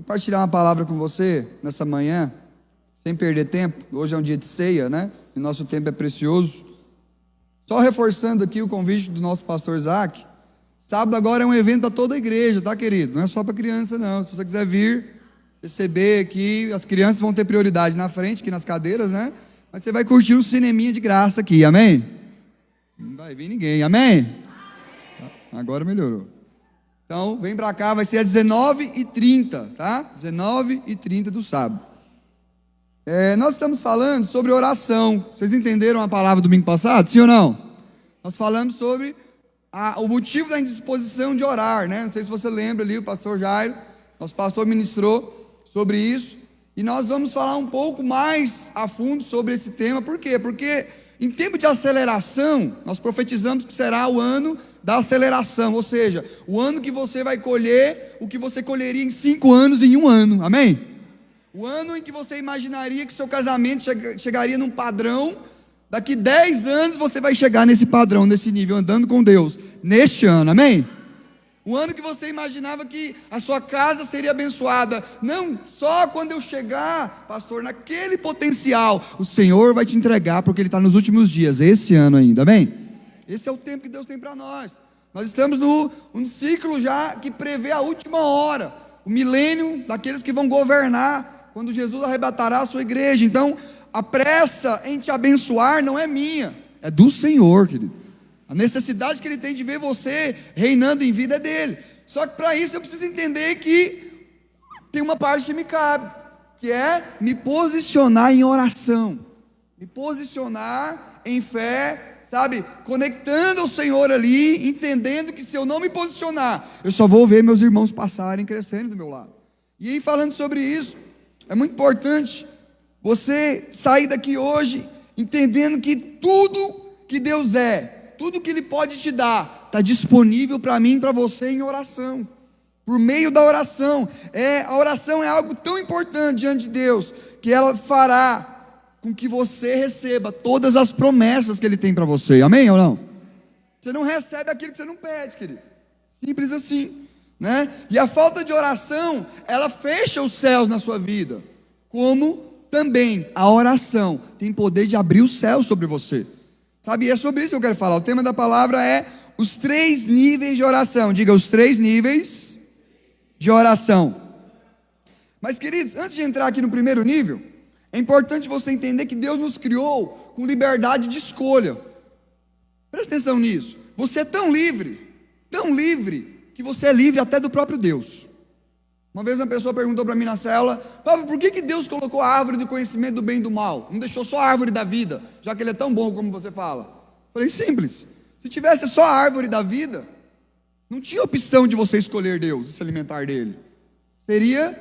compartilhar uma palavra com você nessa manhã, sem perder tempo. Hoje é um dia de ceia, né? E nosso tempo é precioso. Só reforçando aqui o convite do nosso pastor Isaac. Sábado agora é um evento para toda a igreja, tá, querido? Não é só para criança, não. Se você quiser vir receber aqui, as crianças vão ter prioridade na frente, aqui nas cadeiras, né? Mas você vai curtir um cineminha de graça aqui, amém? Não vai vir ninguém, amém? Agora melhorou. Então, vem para cá, vai ser às 19h30, tá? 19h30 do sábado. Nós estamos falando sobre oração. Vocês entenderam a palavra domingo passado, sim ou não? Nós falamos sobre o motivo da indisposição de orar, né? Não sei se você lembra ali, o pastor Jairo, nosso pastor ministrou sobre isso. E nós vamos falar um pouco mais a fundo sobre esse tema. Por quê? Porque em tempo de aceleração, nós profetizamos que será o ano da aceleração, ou seja, o ano que você vai colher o que você colheria em 5 anos em 1 ano, amém? O ano em que você imaginaria que seu casamento chegaria num padrão, daqui 10 anos você vai chegar nesse padrão, nesse nível, andando com Deus, neste ano, amém? O ano que você imaginava que a sua casa seria abençoada, não só quando eu chegar, pastor, naquele potencial, o Senhor vai te entregar, porque Ele está nos últimos dias, esse ano ainda, amém? Esse é o tempo que Deus tem para nós. Nós estamos num ciclo já que prevê a última hora, o milênio daqueles que vão governar, quando Jesus arrebatará a sua igreja. Então, a pressa em te abençoar não é minha, é do Senhor, querido. A necessidade que Ele tem de ver você reinando em vida é dEle. Só que para isso eu preciso entender que tem uma parte que me cabe, que é me posicionar em oração, me posicionar em fé, sabe, conectando ao Senhor ali, entendendo que se eu não me posicionar, eu só vou ver meus irmãos passarem, crescendo do meu lado. E aí, falando sobre isso, é muito importante você sair daqui hoje entendendo que tudo que Deus tudo que Ele pode te dar, está disponível para mim e para você em oração, por meio da oração. A oração é algo tão importante diante de Deus, que ela fará com que você receba todas as promessas que Ele tem para você, amém ou não? Você não recebe aquilo que você não pede, querido, simples assim, né? E a falta de oração, ela fecha os céus na sua vida, como também a oração tem poder de abrir os céus sobre você, sabe? E é sobre isso que eu quero falar. O tema da palavra é os 3 níveis de oração. Diga, os 3 níveis de oração. Mas, queridos, antes de entrar aqui no primeiro nível, é importante você entender que Deus nos criou com liberdade de escolha. Presta atenção nisso. Você é tão livre, que você é livre até do próprio Deus. Uma vez uma pessoa perguntou para mim na cela: Pablo, por que Deus colocou a árvore do conhecimento do bem e do mal? Não deixou só a árvore da vida, já que Ele é tão bom como você fala? Falei, simples. Se tivesse só a árvore da vida, não tinha opção de você escolher Deus e se alimentar dele. Seria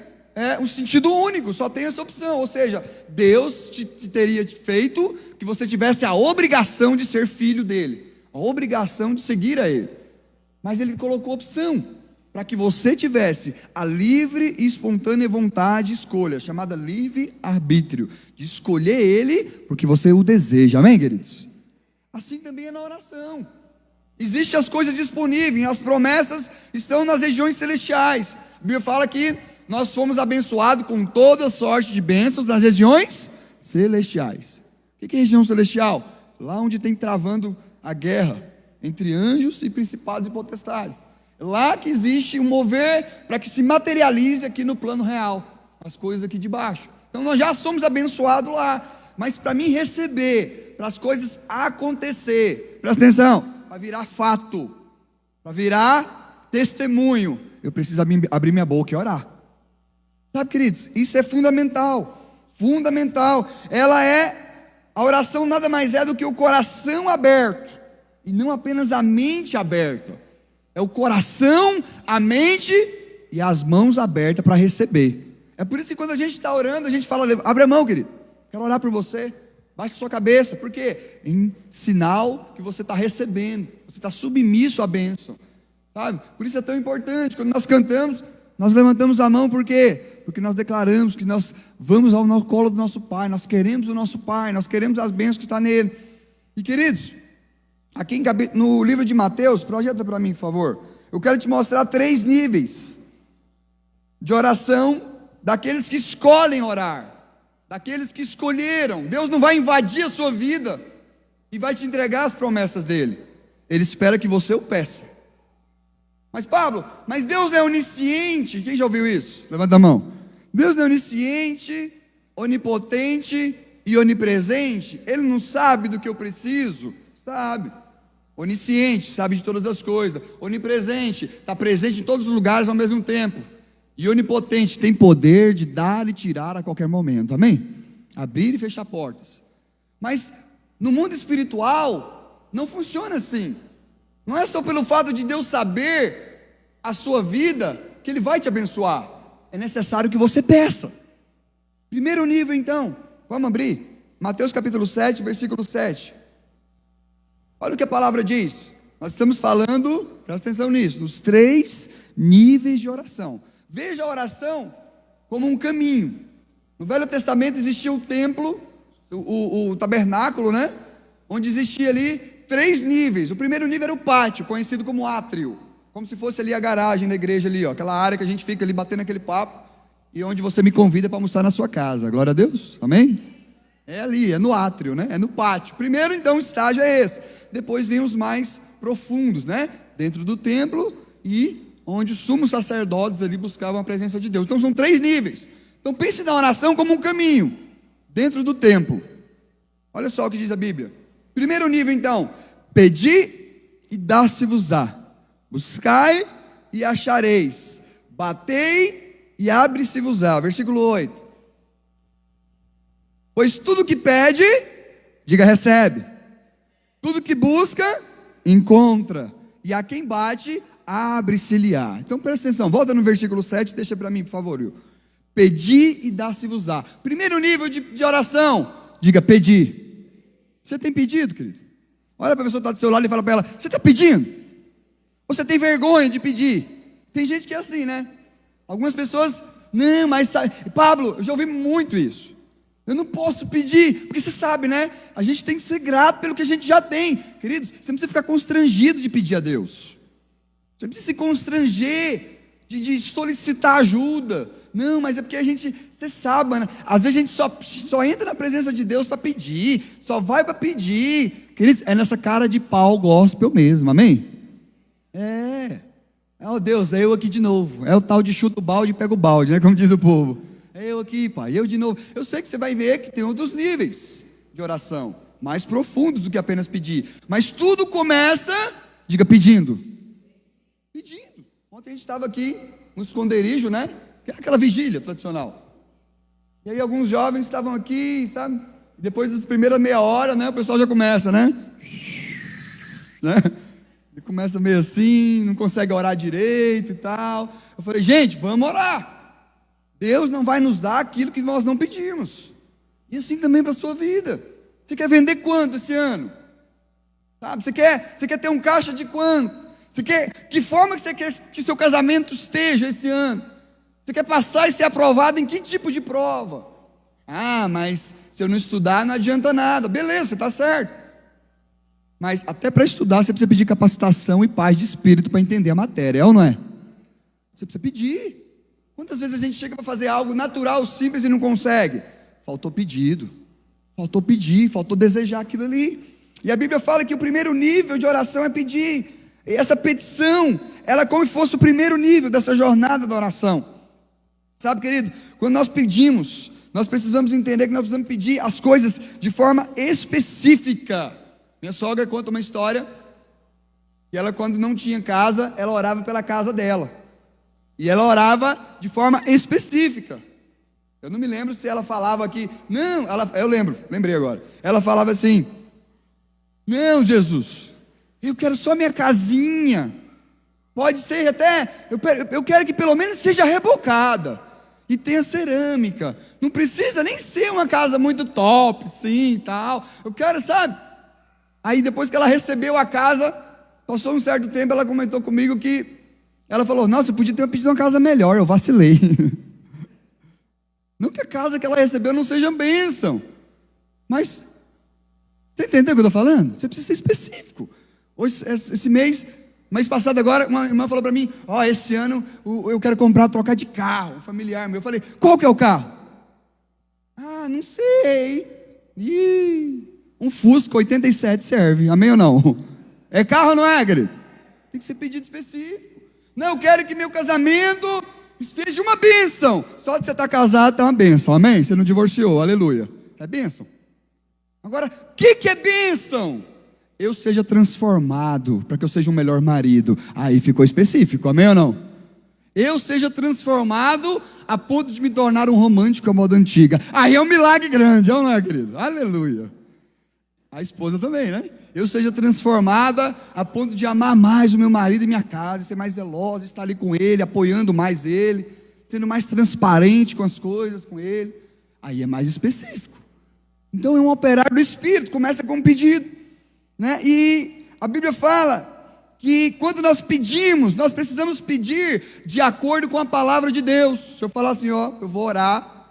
um sentido único, só tem essa opção. Ou seja, Deus te teria feito que você tivesse a obrigação de ser filho dele, a obrigação de seguir a ele. Mas Ele colocou opção, para que você tivesse a livre e espontânea vontade de escolha, chamada livre-arbítrio, de escolher Ele, porque você o deseja, amém, queridos? Assim também é na oração. Existem as coisas disponíveis, as promessas estão nas regiões celestiais. A Bíblia fala que nós fomos abençoados com toda sorte de bênçãos nas regiões celestiais. O que é região celestial? Lá onde tem travando a guerra entre anjos e principados e potestades. Lá que existe um mover para que se materialize aqui no plano real as coisas aqui de baixo. Então nós já somos abençoados lá, mas para mim receber, para as coisas acontecer, presta atenção, para virar fato, para virar testemunho, eu preciso abrir minha boca e orar. Sabe, queridos, isso é fundamental, fundamental. A oração nada mais é do que o coração aberto, e não apenas a mente aberta. É o coração, a mente e as mãos abertas para receber. É por isso que quando a gente está orando, a gente fala, abre a mão, querido, quero orar por você, baixa a sua cabeça. Por quê? Em sinal que você está recebendo, você está submisso à bênção, sabe? Por isso é tão importante, quando nós cantamos, nós levantamos a mão. Por quê? Porque nós declaramos que nós vamos ao colo do nosso Pai, nós queremos o nosso Pai, nós queremos as bênçãos que está nele. E, queridos, aqui no livro de Mateus, projeta para mim, por favor. Eu quero te mostrar 3 níveis de oração daqueles que escolhem orar, daqueles que escolheram. Deus não vai invadir a sua vida e vai te entregar as promessas dele. Ele espera que você o peça. Mas Pablo, mas Deus é onisciente. Quem já ouviu isso? Levanta a mão. Deus é onisciente, onipotente e onipresente. Ele não sabe do que eu preciso? Sabe. Onisciente, sabe de todas as coisas. Onipresente, está presente em todos os lugares ao mesmo tempo. E onipotente, tem poder de dar e tirar a qualquer momento. Amém? Abrir e fechar portas. Mas no mundo espiritual não funciona assim. Não é só pelo fato de Deus saber a sua vida que Ele vai te abençoar. É necessário que você peça. Primeiro nível então, vamos abrir Mateus capítulo 7, versículo 7. Olha o que a palavra diz. Nós estamos falando, presta atenção nisso, nos 3 níveis de oração. Veja a oração como um caminho. No Velho Testamento existia o templo, o tabernáculo, né? Onde existia ali 3 níveis. O primeiro nível era o pátio, conhecido como átrio, como se fosse ali a garagem da igreja ali, ó, aquela área que a gente fica ali batendo aquele papo, e onde você me convida para almoçar na sua casa. Glória a Deus, amém? É ali, é no átrio, né? É no pátio. Primeiro então o estágio é esse. Depois vem os mais profundos, né? Dentro do templo e onde os sumos sacerdotes ali buscavam a presença de Deus. Então são 3 níveis. Então pense na oração como um caminho dentro do templo. Olha só o que diz a Bíblia. Primeiro nível então: pedi e dá-se-vos-á, buscai e achareis, batei e abre-se-vos-á. Versículo 8. Pois tudo que pede, diga recebe. Tudo que busca, encontra. E a quem bate, abre-se-lhe-á. Então presta atenção, volta no versículo 7, deixa para mim, por favor, Will. Pedi e dá-se-vos-á. Primeiro nível de oração, diga pedir. Você tem pedido, querido? Olha para a pessoa que está do seu lado e fala para ela: você está pedindo? Você tem vergonha de pedir? Tem gente que é assim, né? Algumas pessoas, não, mas sabe, Pablo, eu já ouvi muito isso. Eu não posso pedir, porque você sabe, né? A gente tem que ser grato pelo que a gente já tem. Queridos, você não precisa ficar constrangido de pedir a Deus. Você não precisa se constranger de solicitar ajuda. Não, mas é porque a gente, você sabe, né? Às vezes a gente só entra na presença de Deus para pedir, só vai para pedir. Queridos, é nessa cara de pau gospel mesmo, amém? Oh Deus, é eu aqui de novo. É o tal de chuta o balde e pega o balde, né? Como diz o povo. É eu aqui, pai, eu de novo. Eu sei que você vai ver que tem outros níveis de oração, mais profundos do que apenas pedir. Mas tudo começa, diga, pedindo. Pedindo. Ontem a gente estava aqui no esconderijo, né? Que é aquela vigília tradicional. E aí alguns jovens estavam aqui, sabe? E depois das primeiras meia hora, né? O pessoal já começa, né? Ele começa meio assim, não consegue orar direito e tal. Eu falei, gente, vamos orar. Deus não vai nos dar aquilo que nós não pedimos. E assim também para a sua vida. Você quer vender quanto esse ano? Sabe? Você quer ter um caixa de quanto? Que forma que você quer que seu casamento esteja esse ano? Você quer passar e ser aprovado em que tipo de prova? Ah, mas se eu não estudar não adianta nada. Beleza, você está certo. Mas até para estudar você precisa pedir capacitação e paz de espírito para entender a matéria, é ou não é? Você precisa pedir. Quantas vezes a gente chega para fazer algo natural, simples e não consegue? Faltou pedido, faltou pedir, faltou desejar aquilo ali. E a Bíblia fala que o primeiro nível de oração é pedir. E essa petição, ela é como se fosse o primeiro nível dessa jornada da oração. Sabe, querido, quando nós pedimos, nós precisamos entender que nós precisamos pedir as coisas de forma específica. Minha sogra conta uma história, que ela, quando não tinha casa, ela orava pela casa dela. E ela orava de forma específica. Eu não me lembro se ela falava aqui, não, eu lembrei agora. Ela falava assim: não, Jesus, eu quero só minha casinha. Pode ser até, eu quero que pelo menos seja rebocada e tenha cerâmica. Não precisa nem ser uma casa muito top, sim, e tal. Eu quero, sabe? Aí depois que ela recebeu a casa, passou um certo tempo, ela comentou comigo que ela falou: nossa, eu podia ter pedido uma casa melhor, eu vacilei. Não que a casa que ela recebeu não seja bênção, mas você entendeu o que eu estou falando? Você precisa ser específico. Hoje, esse mês Mês passado agora, uma irmã falou para mim, esse ano eu quero comprar, trocar de carro, um familiar meu. Eu falei, qual que é o carro? Não sei. Um Fusca 87 serve, amém ou não? É carro ou não é, querido? Tem que ser pedido específico. Não, eu quero que meu casamento esteja uma bênção. Só de você estar casado está uma bênção, amém? Você não divorciou, aleluia. É bênção. Agora, o que é bênção? Eu seja transformado, para que eu seja um melhor marido. Aí ficou específico, amém ou não? Eu seja transformado a ponto de me tornar um romântico à moda antiga. Aí é um milagre grande, não é, querido? Aleluia. A esposa também, né? Eu seja transformada a ponto de amar mais o meu marido e minha casa, ser mais zelosa, estar ali com ele, apoiando mais ele, sendo mais transparente com as coisas com ele. Aí é mais específico. Então é um operar do Espírito, começa com um pedido, né? E a Bíblia fala que quando nós pedimos, nós precisamos pedir de acordo com a palavra de Deus. Se eu falar assim, eu vou orar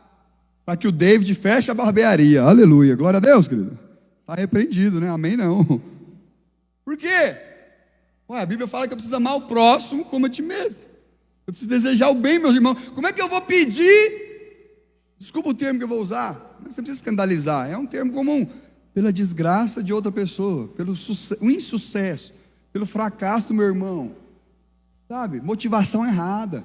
para que o David feche a barbearia, aleluia, glória a Deus, querido. Está repreendido, né? Amém não. Por quê? A Bíblia fala que eu preciso amar o próximo como a ti mesmo. Eu preciso desejar o bem, meus irmãos. Como é que eu vou pedir? Desculpa o termo que eu vou usar, mas você precisa escandalizar. É um termo comum. Pela desgraça de outra pessoa, pelo o insucesso, pelo fracasso do meu irmão. Sabe? Motivação errada.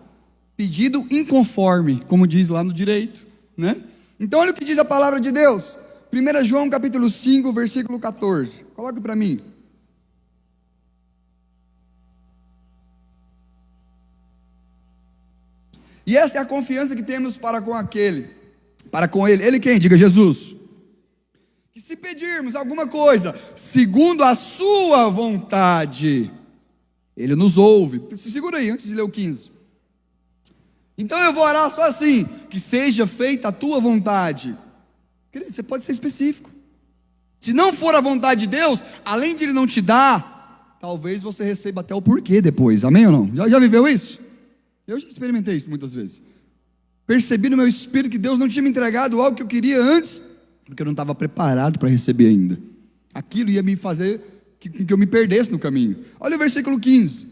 Pedido inconforme, como diz lá no direito, né? Então olha o que diz a palavra de Deus. 1 João capítulo 5, versículo 14. Coloque para mim. E essa é a confiança que temos para com aquele. Para com ele. Ele quem? Diga Jesus. Que se pedirmos alguma coisa, segundo a sua vontade, ele nos ouve. Se segura aí, antes de ler o 15. Então eu vou orar só assim, que seja feita a tua vontade. Querido, você pode ser específico. Se não for a vontade de Deus, além de Ele não te dar, talvez você receba até o porquê depois, amém ou não? Já viveu isso? Eu já experimentei isso muitas vezes. Percebi no meu espírito que Deus não tinha me entregado algo que eu queria antes, porque eu não estava preparado para receber ainda. Aquilo ia me fazer que eu me perdesse no caminho. Olha o versículo 15.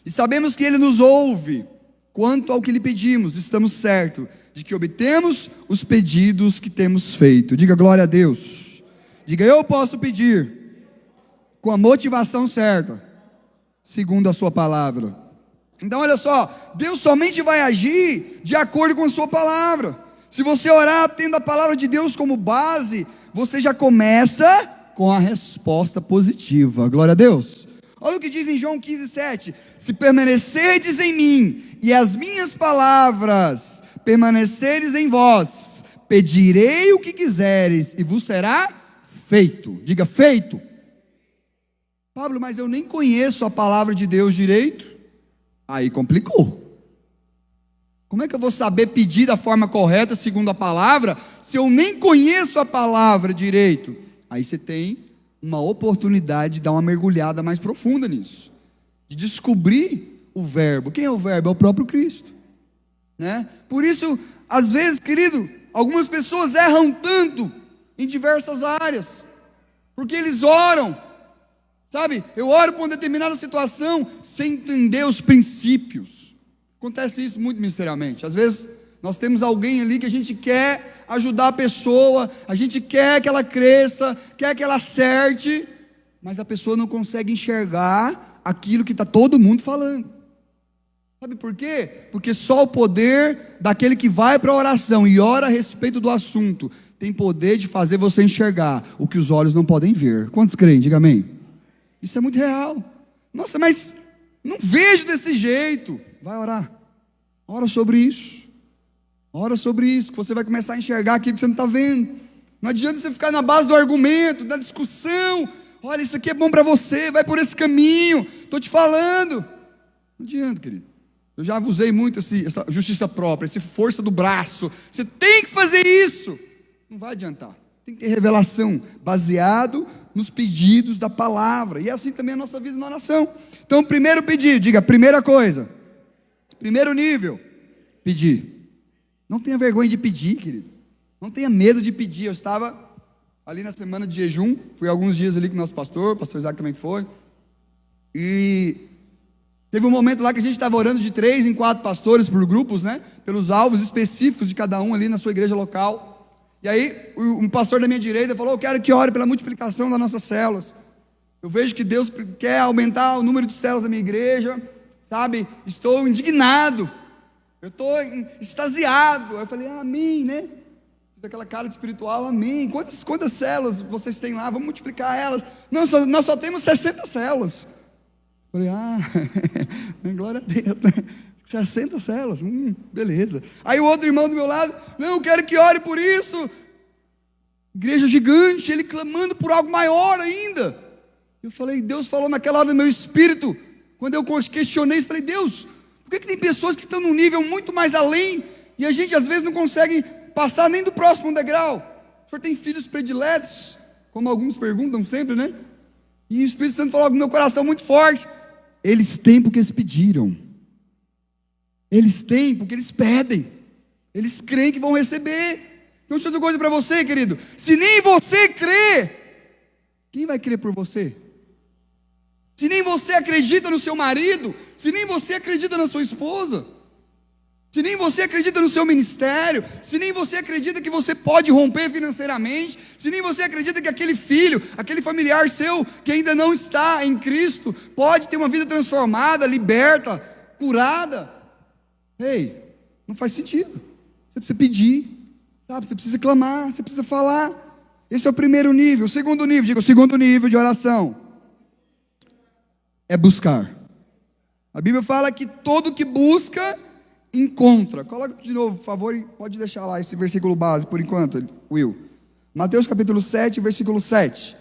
E sabemos que Ele nos ouve, quanto ao que lhe pedimos, estamos certos de que obtemos os pedidos que temos feito. Diga glória a Deus. Diga, eu posso pedir com a motivação certa, segundo a sua palavra. Então olha só, Deus somente vai agir de acordo com a sua palavra. Se você orar tendo a palavra de Deus como base, você já começa com a resposta positiva. Glória a Deus. Olha o que diz em João 15:7. Se permanecerdes em mim e as minhas palavras permaneceres em vós, pedirei o que quiseres e vos será feito. Diga feito. Pablo, mas eu nem conheço a palavra de Deus direito. Aí complicou. Como é que eu vou saber pedir da forma correta, segundo a palavra, se eu nem conheço a palavra direito? Aí você tem uma oportunidade de dar uma mergulhada mais profunda nisso, de descobrir o verbo. Quem é o verbo? É o próprio Cristo, né? Por isso, às vezes, querido, algumas pessoas erram tanto em diversas áreas, porque eles oram, sabe? Eu oro por uma determinada situação sem entender os princípios. Acontece isso muito ministerialmente. Às vezes nós temos alguém ali que a gente quer ajudar a pessoa, a gente quer que ela cresça, quer que ela acerte, mas a pessoa não consegue enxergar aquilo que está todo mundo falando. Sabe por quê? Porque só o poder daquele que vai para a oração e ora a respeito do assunto tem poder de fazer você enxergar o que os olhos não podem ver. Quantos creem? Diga amém. Isso é muito real. Nossa, mas não vejo desse jeito. Vai orar. Ora sobre isso. Ora sobre isso, que você vai começar a enxergar aquilo que você não está vendo. Não adianta você ficar na base do argumento, da discussão. Olha, isso aqui é bom para você, vai por esse caminho. Estou te falando. Não adianta, querido. Eu já usei muito essa justiça própria, essa força do braço. Você tem que fazer isso. Não vai adiantar. Tem que ter revelação, baseado nos pedidos da palavra. E é assim também a nossa vida na oração. Então, primeiro pedido, diga, primeira coisa. Primeiro nível, pedir. Não tenha vergonha de pedir, querido. Não tenha medo de pedir. Eu estava ali na semana de jejum, fui alguns dias ali com o nosso pastor Isaac também foi. E teve um momento lá que a gente estava orando de 3 em 4 pastores por grupos, né? Pelos alvos específicos de cada um ali na sua igreja local. E aí, um pastor da minha direita falou: eu quero que ore pela multiplicação das nossas células. Eu vejo que Deus quer aumentar o número de células da minha igreja, sabe? Estou indignado, eu estou extasiado. Aí eu falei: amém, né? Fiz aquela cara de espiritual: amém. Quantas células vocês têm lá? Vamos multiplicar elas. Não, nós só temos 60 células. Falei: glória a Deus, né? 60 células, beleza. Aí o outro irmão do meu lado: não, eu quero que ore por isso. Igreja gigante, ele clamando por algo maior ainda. Eu falei: Deus falou naquela hora no meu espírito, quando eu questionei isso, falei: Deus, por que tem pessoas que estão num nível muito mais além, e a gente às vezes não consegue passar nem do próximo degrau? O senhor tem filhos prediletos, como alguns perguntam sempre, né? E o Espírito Santo falou no meu coração muito forte: eles têm porque eles pediram, eles têm porque eles pedem, eles creem que vão receber. Então deixa eu dizer uma coisa para você, querido: se nem você crê, quem vai crer por você? Se nem você acredita no seu marido, se nem você acredita na sua esposa, se nem você acredita no seu ministério, se nem você acredita que você pode romper financeiramente, se nem você acredita que aquele filho, aquele familiar seu que ainda não está em Cristo, pode ter uma vida transformada, liberta, curada, ei, não faz sentido. Você precisa pedir, sabe? Você precisa clamar, você precisa falar. Esse é o primeiro nível. O segundo nível, diga, o segundo nível de oração é buscar. A Bíblia fala que todo que busca encontra. Coloca de novo, por favor, e pode deixar lá esse versículo base por enquanto, Will. Mateus capítulo 7, versículo 7.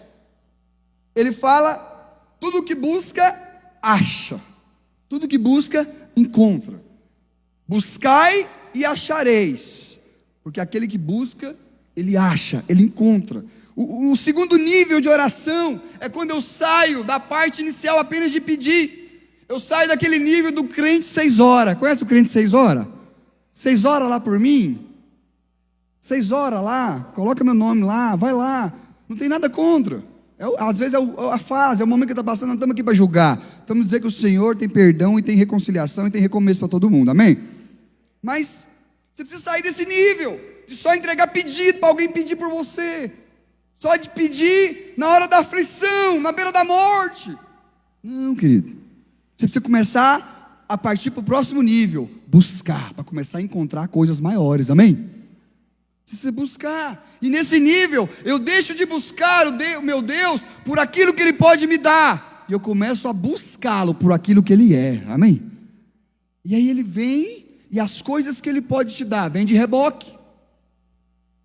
Ele fala: tudo que busca, acha. Tudo que busca, encontra. Buscai e achareis. Porque aquele que busca, ele acha, ele encontra. O segundo nível de oração é quando eu saio da parte inicial apenas de pedir. Eu saio daquele nível do crente 6 horas. Conhece o crente 6 horas? 6 horas lá por mim? 6 horas lá, coloca meu nome lá, vai lá. Não tem nada contra. Às vezes é a fase, é o momento que está passando. Não estamos aqui para julgar. Estamos a dizer que o Senhor tem perdão e tem reconciliação e tem recomeço para todo mundo, amém? Mas você precisa sair desse nível de só entregar pedido para alguém pedir por você, só de pedir na hora da aflição, na beira da morte. Não, querido. Você precisa começar a partir para o próximo nível, buscar, para começar a encontrar coisas maiores, amém? Precisa buscar, e nesse nível, eu deixo de buscar o meu Deus por aquilo que Ele pode me dar, e eu começo a buscá-lo por aquilo que Ele é, amém? E aí Ele vem, e as coisas que Ele pode te dar, vem de reboque.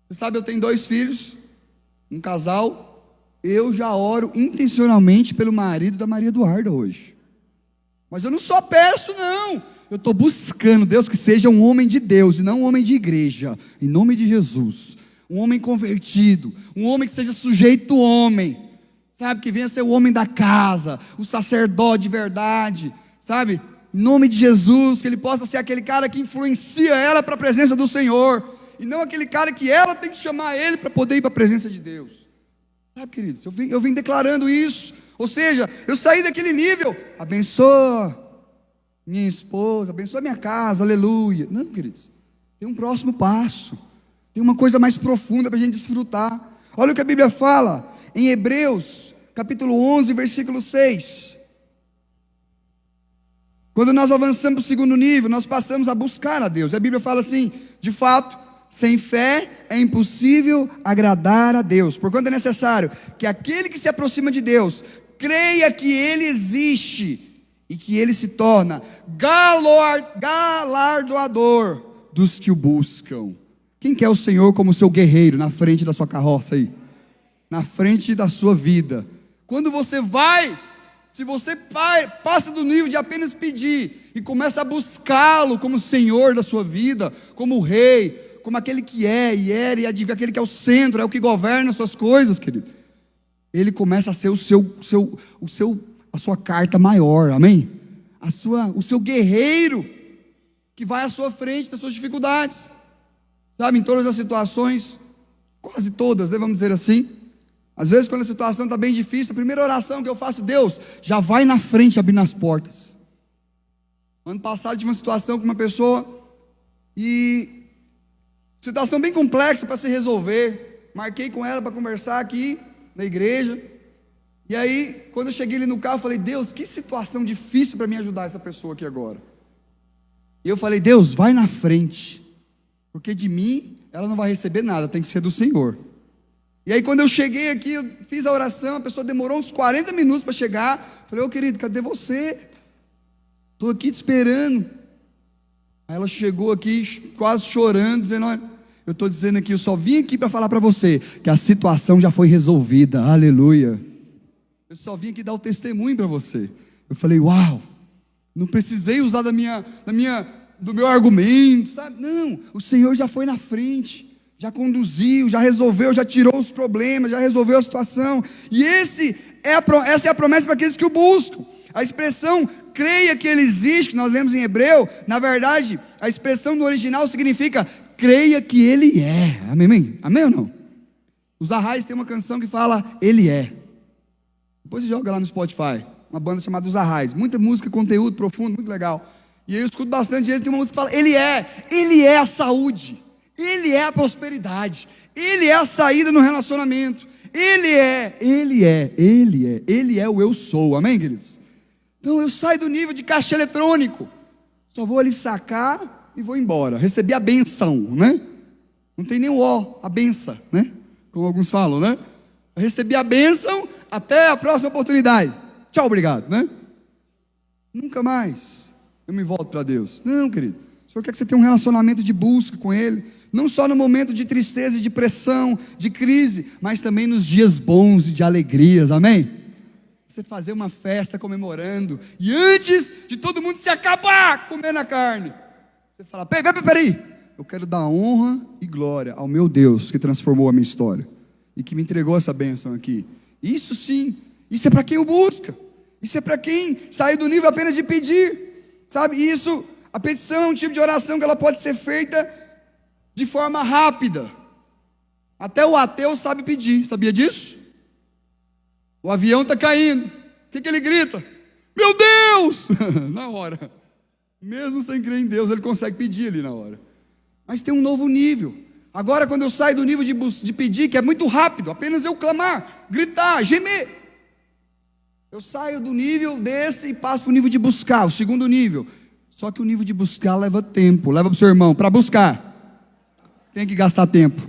Você sabe, eu tenho 2 filhos, um casal, eu já oro intencionalmente pelo marido da Maria Eduarda hoje. Mas eu não só peço, não. Eu estou buscando, Deus, que seja um homem de Deus e não um homem de igreja, em nome de Jesus. Um homem convertido, um homem que seja sujeito homem, sabe, que venha ser o homem da casa, o sacerdote de verdade, sabe, em nome de Jesus, que ele possa ser aquele cara que influencia ela para a presença do Senhor, e não aquele cara que ela tem que chamar ele para poder ir para a presença de Deus. Sabe, queridos, eu vim declarando isso. Ou seja, eu saí daquele nível: abençoa minha esposa, abençoa minha casa, aleluia. Não, queridos, tem um próximo passo, tem uma coisa mais profunda para a gente desfrutar. Olha o que a Bíblia fala em Hebreus capítulo 11, versículo 6. Quando nós avançamos para o segundo nível, nós passamos a buscar a Deus. A Bíblia fala assim: de fato, sem fé é impossível agradar a Deus, porquanto é necessário que aquele que se aproxima de Deus creia que Ele existe e que Ele se torna galardoador dos que o buscam. Quem quer o Senhor como seu guerreiro na frente da sua carroça aí? Na frente da sua vida. Quando você vai, se você passa do nível de apenas pedir e começa a buscá-lo como Senhor da sua vida, como Rei, como aquele que é e era e adivinha, aquele que é o centro, é o que governa as suas coisas, querido, Ele começa a ser a sua carta maior, amém? O seu guerreiro, que vai à sua frente das suas dificuldades, sabe, em todas as situações, quase todas, né, vamos dizer assim, Às vezes quando a situação está bem difícil, a primeira oração que eu faço: Deus, já vai na frente abrindo as portas. Ano passado tive uma situação com uma pessoa, e situação bem complexa para se resolver. Marquei com ela para conversar aqui na igreja. E aí, quando eu cheguei ali no carro, eu falei: Deus, que situação difícil para mim ajudar essa pessoa aqui agora. E eu falei: Deus, vai na frente, porque de mim ela não vai receber nada, tem que ser do Senhor. E aí quando eu cheguei aqui, eu fiz a oração, a pessoa demorou uns 40 minutos para chegar. Falei: ô querido, cadê você? Estou aqui te esperando. Aí ela chegou aqui quase chorando, dizendo: olha, eu estou dizendo aqui, eu só vim aqui para falar para você que a situação já foi resolvida, aleluia. Eu só vim aqui dar o testemunho para você. Eu falei: uau, não precisei usar do meu argumento, sabe? Não, o Senhor já foi na frente, já conduziu, já resolveu, já tirou os problemas, já resolveu a situação. E essa é a promessa para aqueles que o buscam. A expressão creia que Ele existe, que nós lemos em Hebreu, na verdade, a expressão no original significa creia que Ele é. Amém? Amém ou não? Os Arrais tem uma canção que fala Ele é. Depois você joga lá no Spotify, uma banda chamada Os Arrais. Muita música, conteúdo profundo, muito legal. E eu escuto bastante eles, tem uma música que fala Ele é a saúde, Ele é a prosperidade, Ele é a saída no relacionamento, Ele é o eu sou. Amém, queridos? Então eu saio do nível de caixa eletrônico, só vou ali sacar e vou embora, recebi a benção, né? Não tem nem o ó, a benção, né? Como alguns falam, né? Eu recebi a benção, até a próxima oportunidade, tchau, obrigado, né? Nunca mais eu me volto para Deus. Não, querido, o Senhor quer que você tenha um relacionamento de busca com Ele, não só no momento de tristeza e de pressão, de crise, mas também nos dias bons e de alegrias, amém? Você fazer uma festa comemorando, e antes de todo mundo se acabar comendo a carne, você fala: peraí, eu quero dar honra e glória ao meu Deus que transformou a minha história, e que me entregou essa bênção aqui. Isso sim, isso é para quem o busca, isso é para quem saiu do nível apenas de pedir, sabe? Isso, a petição é um tipo de oração que ela pode ser feita de forma rápida. Até o ateu sabe pedir, sabia disso? O avião está caindo, o que ele grita? Meu Deus! Na hora, mesmo sem crer em Deus, ele consegue pedir ali na hora. Mas tem um novo nível. Agora, quando eu saio do nível de pedir, que é muito rápido, apenas eu clamar, gritar, gemer, eu saio do nível desse e passo para o nível de buscar, o segundo nível. Só que o nível de buscar leva tempo. Leva para o seu irmão: para buscar tem que gastar tempo.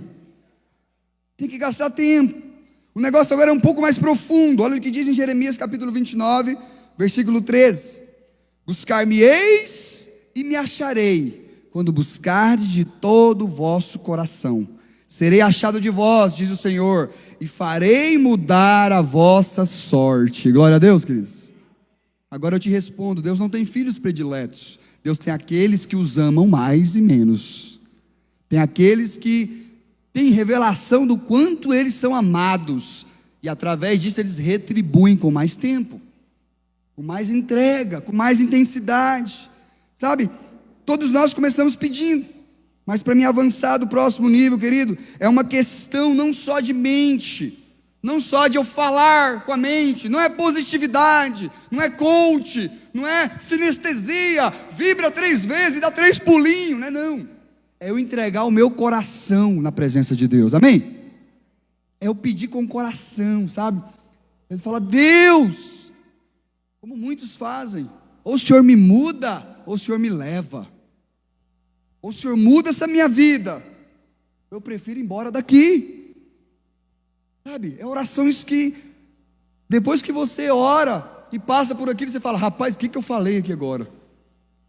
Tem que gastar tempo. O negócio agora é um pouco mais profundo. Olha o que diz em Jeremias capítulo 29, versículo 13: buscar-me-eis e me acharei, quando buscardes de todo o vosso coração. Serei achado de vós, diz o Senhor, e farei mudar a vossa sorte. Glória a Deus, queridos. Agora eu te respondo: Deus não tem filhos prediletos. Deus tem aqueles que os amam mais e menos. Tem aqueles que têm revelação do quanto eles são amados, e através disso eles retribuem com mais tempo, com mais entrega, com mais intensidade, sabe? Todos nós começamos pedindo, mas para mim avançar do próximo nível, querido, é uma questão não só de mente, não só de eu falar com a mente, não é positividade, não é coach, não é sinestesia, vibra 3 vezes e dá 3 pulinhos, não é não. É eu entregar o meu coração na presença de Deus, amém? É eu pedir com o coração, sabe? Ele fala: Deus, como muitos fazem, ou o Senhor me muda, ou o Senhor me leva, ou o Senhor muda essa minha vida, eu prefiro ir embora daqui, sabe? É orações que, depois que você ora e passa por aquilo, você fala: rapaz, o que eu falei aqui agora?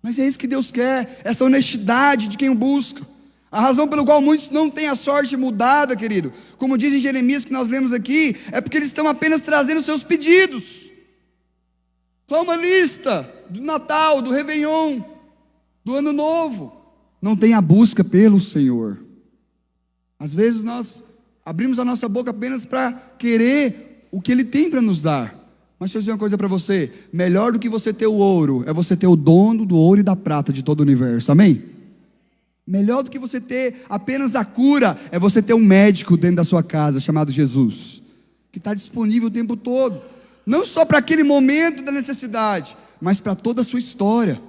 Mas é isso que Deus quer, essa honestidade de quem o busca. A razão pelo qual muitos não têm a sorte mudada, querido, como diz em Jeremias que nós lemos aqui, é porque eles estão apenas trazendo seus pedidos. Só uma lista do Natal, do Réveillon, do Ano Novo. Não tem a busca pelo Senhor. Às vezes nós abrimos a nossa boca apenas para querer o que Ele tem para nos dar. Mas deixa eu dizer uma coisa para você: melhor do que você ter o ouro, é você ter o dono do ouro e da prata de todo o universo, amém? Melhor do que você ter apenas a cura, é você ter um médico dentro da sua casa, chamado Jesus, que está disponível o tempo todo, não só para aquele momento da necessidade, mas para toda a sua história.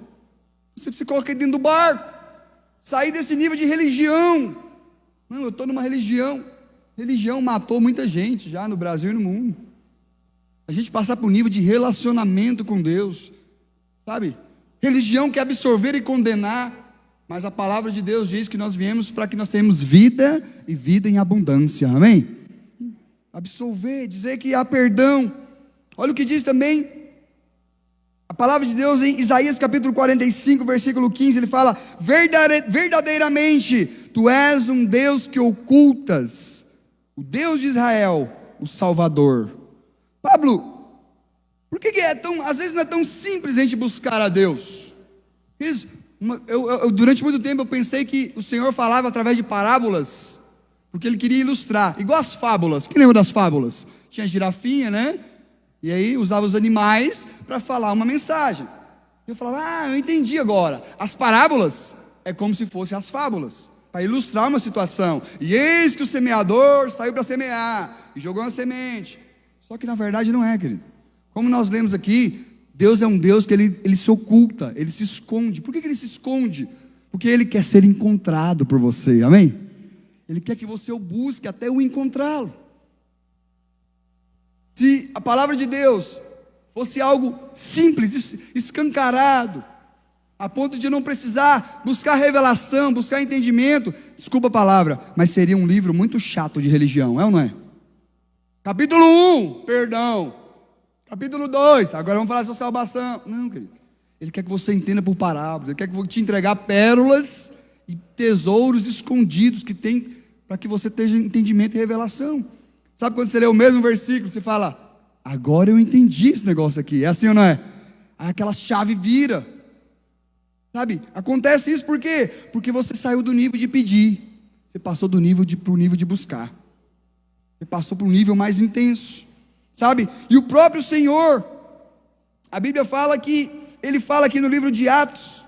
Você precisa colocar ele dentro do barco, sair desse nível de religião. Não, eu estou numa religião. Religião matou muita gente já no Brasil e no mundo. A gente passar por um nível de relacionamento com Deus, sabe? Religião quer absorver e condenar, mas a palavra de Deus diz que nós viemos para que nós tenhamos vida e vida em abundância, amém? Absolver, dizer que há perdão. Olha o que diz também a palavra de Deus em Isaías capítulo 45, versículo 15, ele fala: verdadeiramente, tu és um Deus que ocultas, o Deus de Israel, o Salvador. Pablo, por que às vezes não é tão simples a gente buscar a Deus? Durante muito tempo eu pensei que o Senhor falava através de parábolas, porque Ele queria ilustrar, igual as fábulas. Quem lembra das fábulas? Tinha girafinha, né? E aí usava os animais para falar uma mensagem. Eu falava, eu entendi agora. As parábolas é como se fossem as fábulas, para ilustrar uma situação. E eis que o semeador saiu para semear, e jogou uma semente. Só que na verdade não é, querido. Como nós lemos aqui, Deus é um Deus que ele se oculta, Ele se esconde. Por que Ele se esconde? Porque Ele quer ser encontrado por você, amém? Ele quer que você o busque até o encontrá-lo. Se a palavra de Deus fosse algo simples, escancarado, a ponto de não precisar buscar revelação, buscar entendimento, desculpa a palavra, mas seria um livro muito chato de religião, é ou não é? Capítulo 1, perdão. Capítulo 2, agora vamos falar sobre salvação. Não, querido. Ele quer que você entenda por parábolas. Ele quer que eu te entregar pérolas e tesouros escondidos que tem para que você tenha entendimento e revelação. Sabe quando você lê o mesmo versículo, você fala, agora eu entendi esse negócio aqui. É assim ou não é? Aí aquela chave vira. Sabe? Acontece isso por quê? Porque você saiu do nível de pedir. Você passou do nível para o nível de buscar. Você passou para um nível mais intenso. Sabe? E o próprio Senhor, a Bíblia fala que, Ele fala aqui no livro de Atos,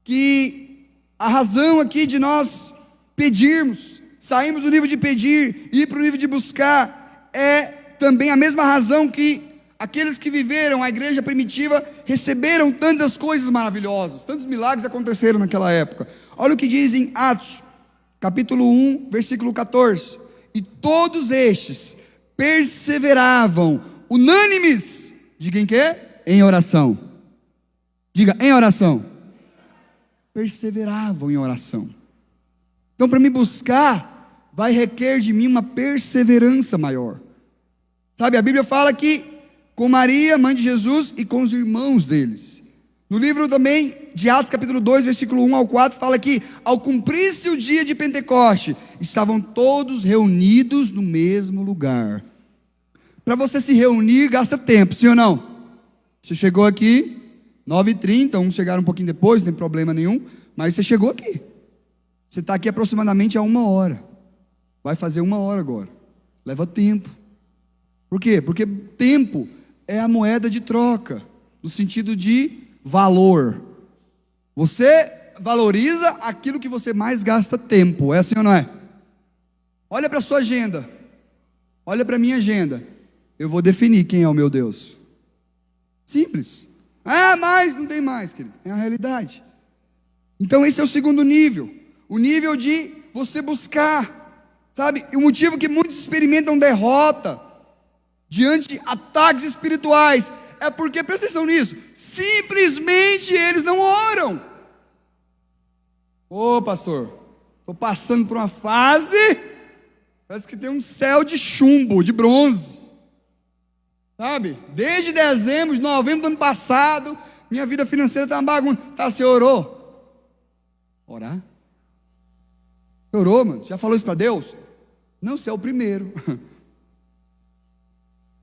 que a razão aqui de nós pedirmos, saímos do nível de pedir e ir para o nível de buscar, é também a mesma razão que aqueles que viveram a igreja primitiva receberam tantas coisas maravilhosas, tantos milagres aconteceram naquela época. Olha o que diz em Atos, capítulo 1, versículo 14: e todos estes perseveravam, unânimes, diga em quê? Em oração. Diga, em oração. Perseveravam em oração. Então, para me buscar, vai requer de mim uma perseverança maior. Sabe, a Bíblia fala que com Maria, mãe de Jesus, e com os irmãos deles. No livro também de Atos capítulo 2, versículo 1 ao 4, fala que ao cumprir-se o dia de Pentecoste, estavam todos reunidos no mesmo lugar. Para você se reunir, gasta tempo, sim ou não? Você chegou aqui, 9h30, uns chegaram um pouquinho depois, não tem problema nenhum, mas você chegou aqui. Você está aqui aproximadamente há 1 hora. Vai fazer 1 hora agora. Leva tempo. Por quê? Porque tempo é a moeda de troca, no sentido de valor. Você valoriza aquilo que você mais gasta tempo, é assim ou não é? Olha para a sua agenda, olha para a minha agenda, eu vou definir quem é o meu Deus. Simples. Mas não tem mais, querido, é a realidade. Então esse é o segundo nível, o nível de você buscar, sabe? E o motivo que muitos experimentam derrota diante de ataques espirituais é porque, presta atenção nisso, simplesmente eles não oram. Pastor, estou passando por uma fase, parece que tem um céu de chumbo, de bronze, sabe? Desde dezembro, de novembro do ano passado, minha vida financeira está uma bagunça. Você orou? Orar? Você orou, mano? Já falou isso para Deus? Não, você é o primeiro.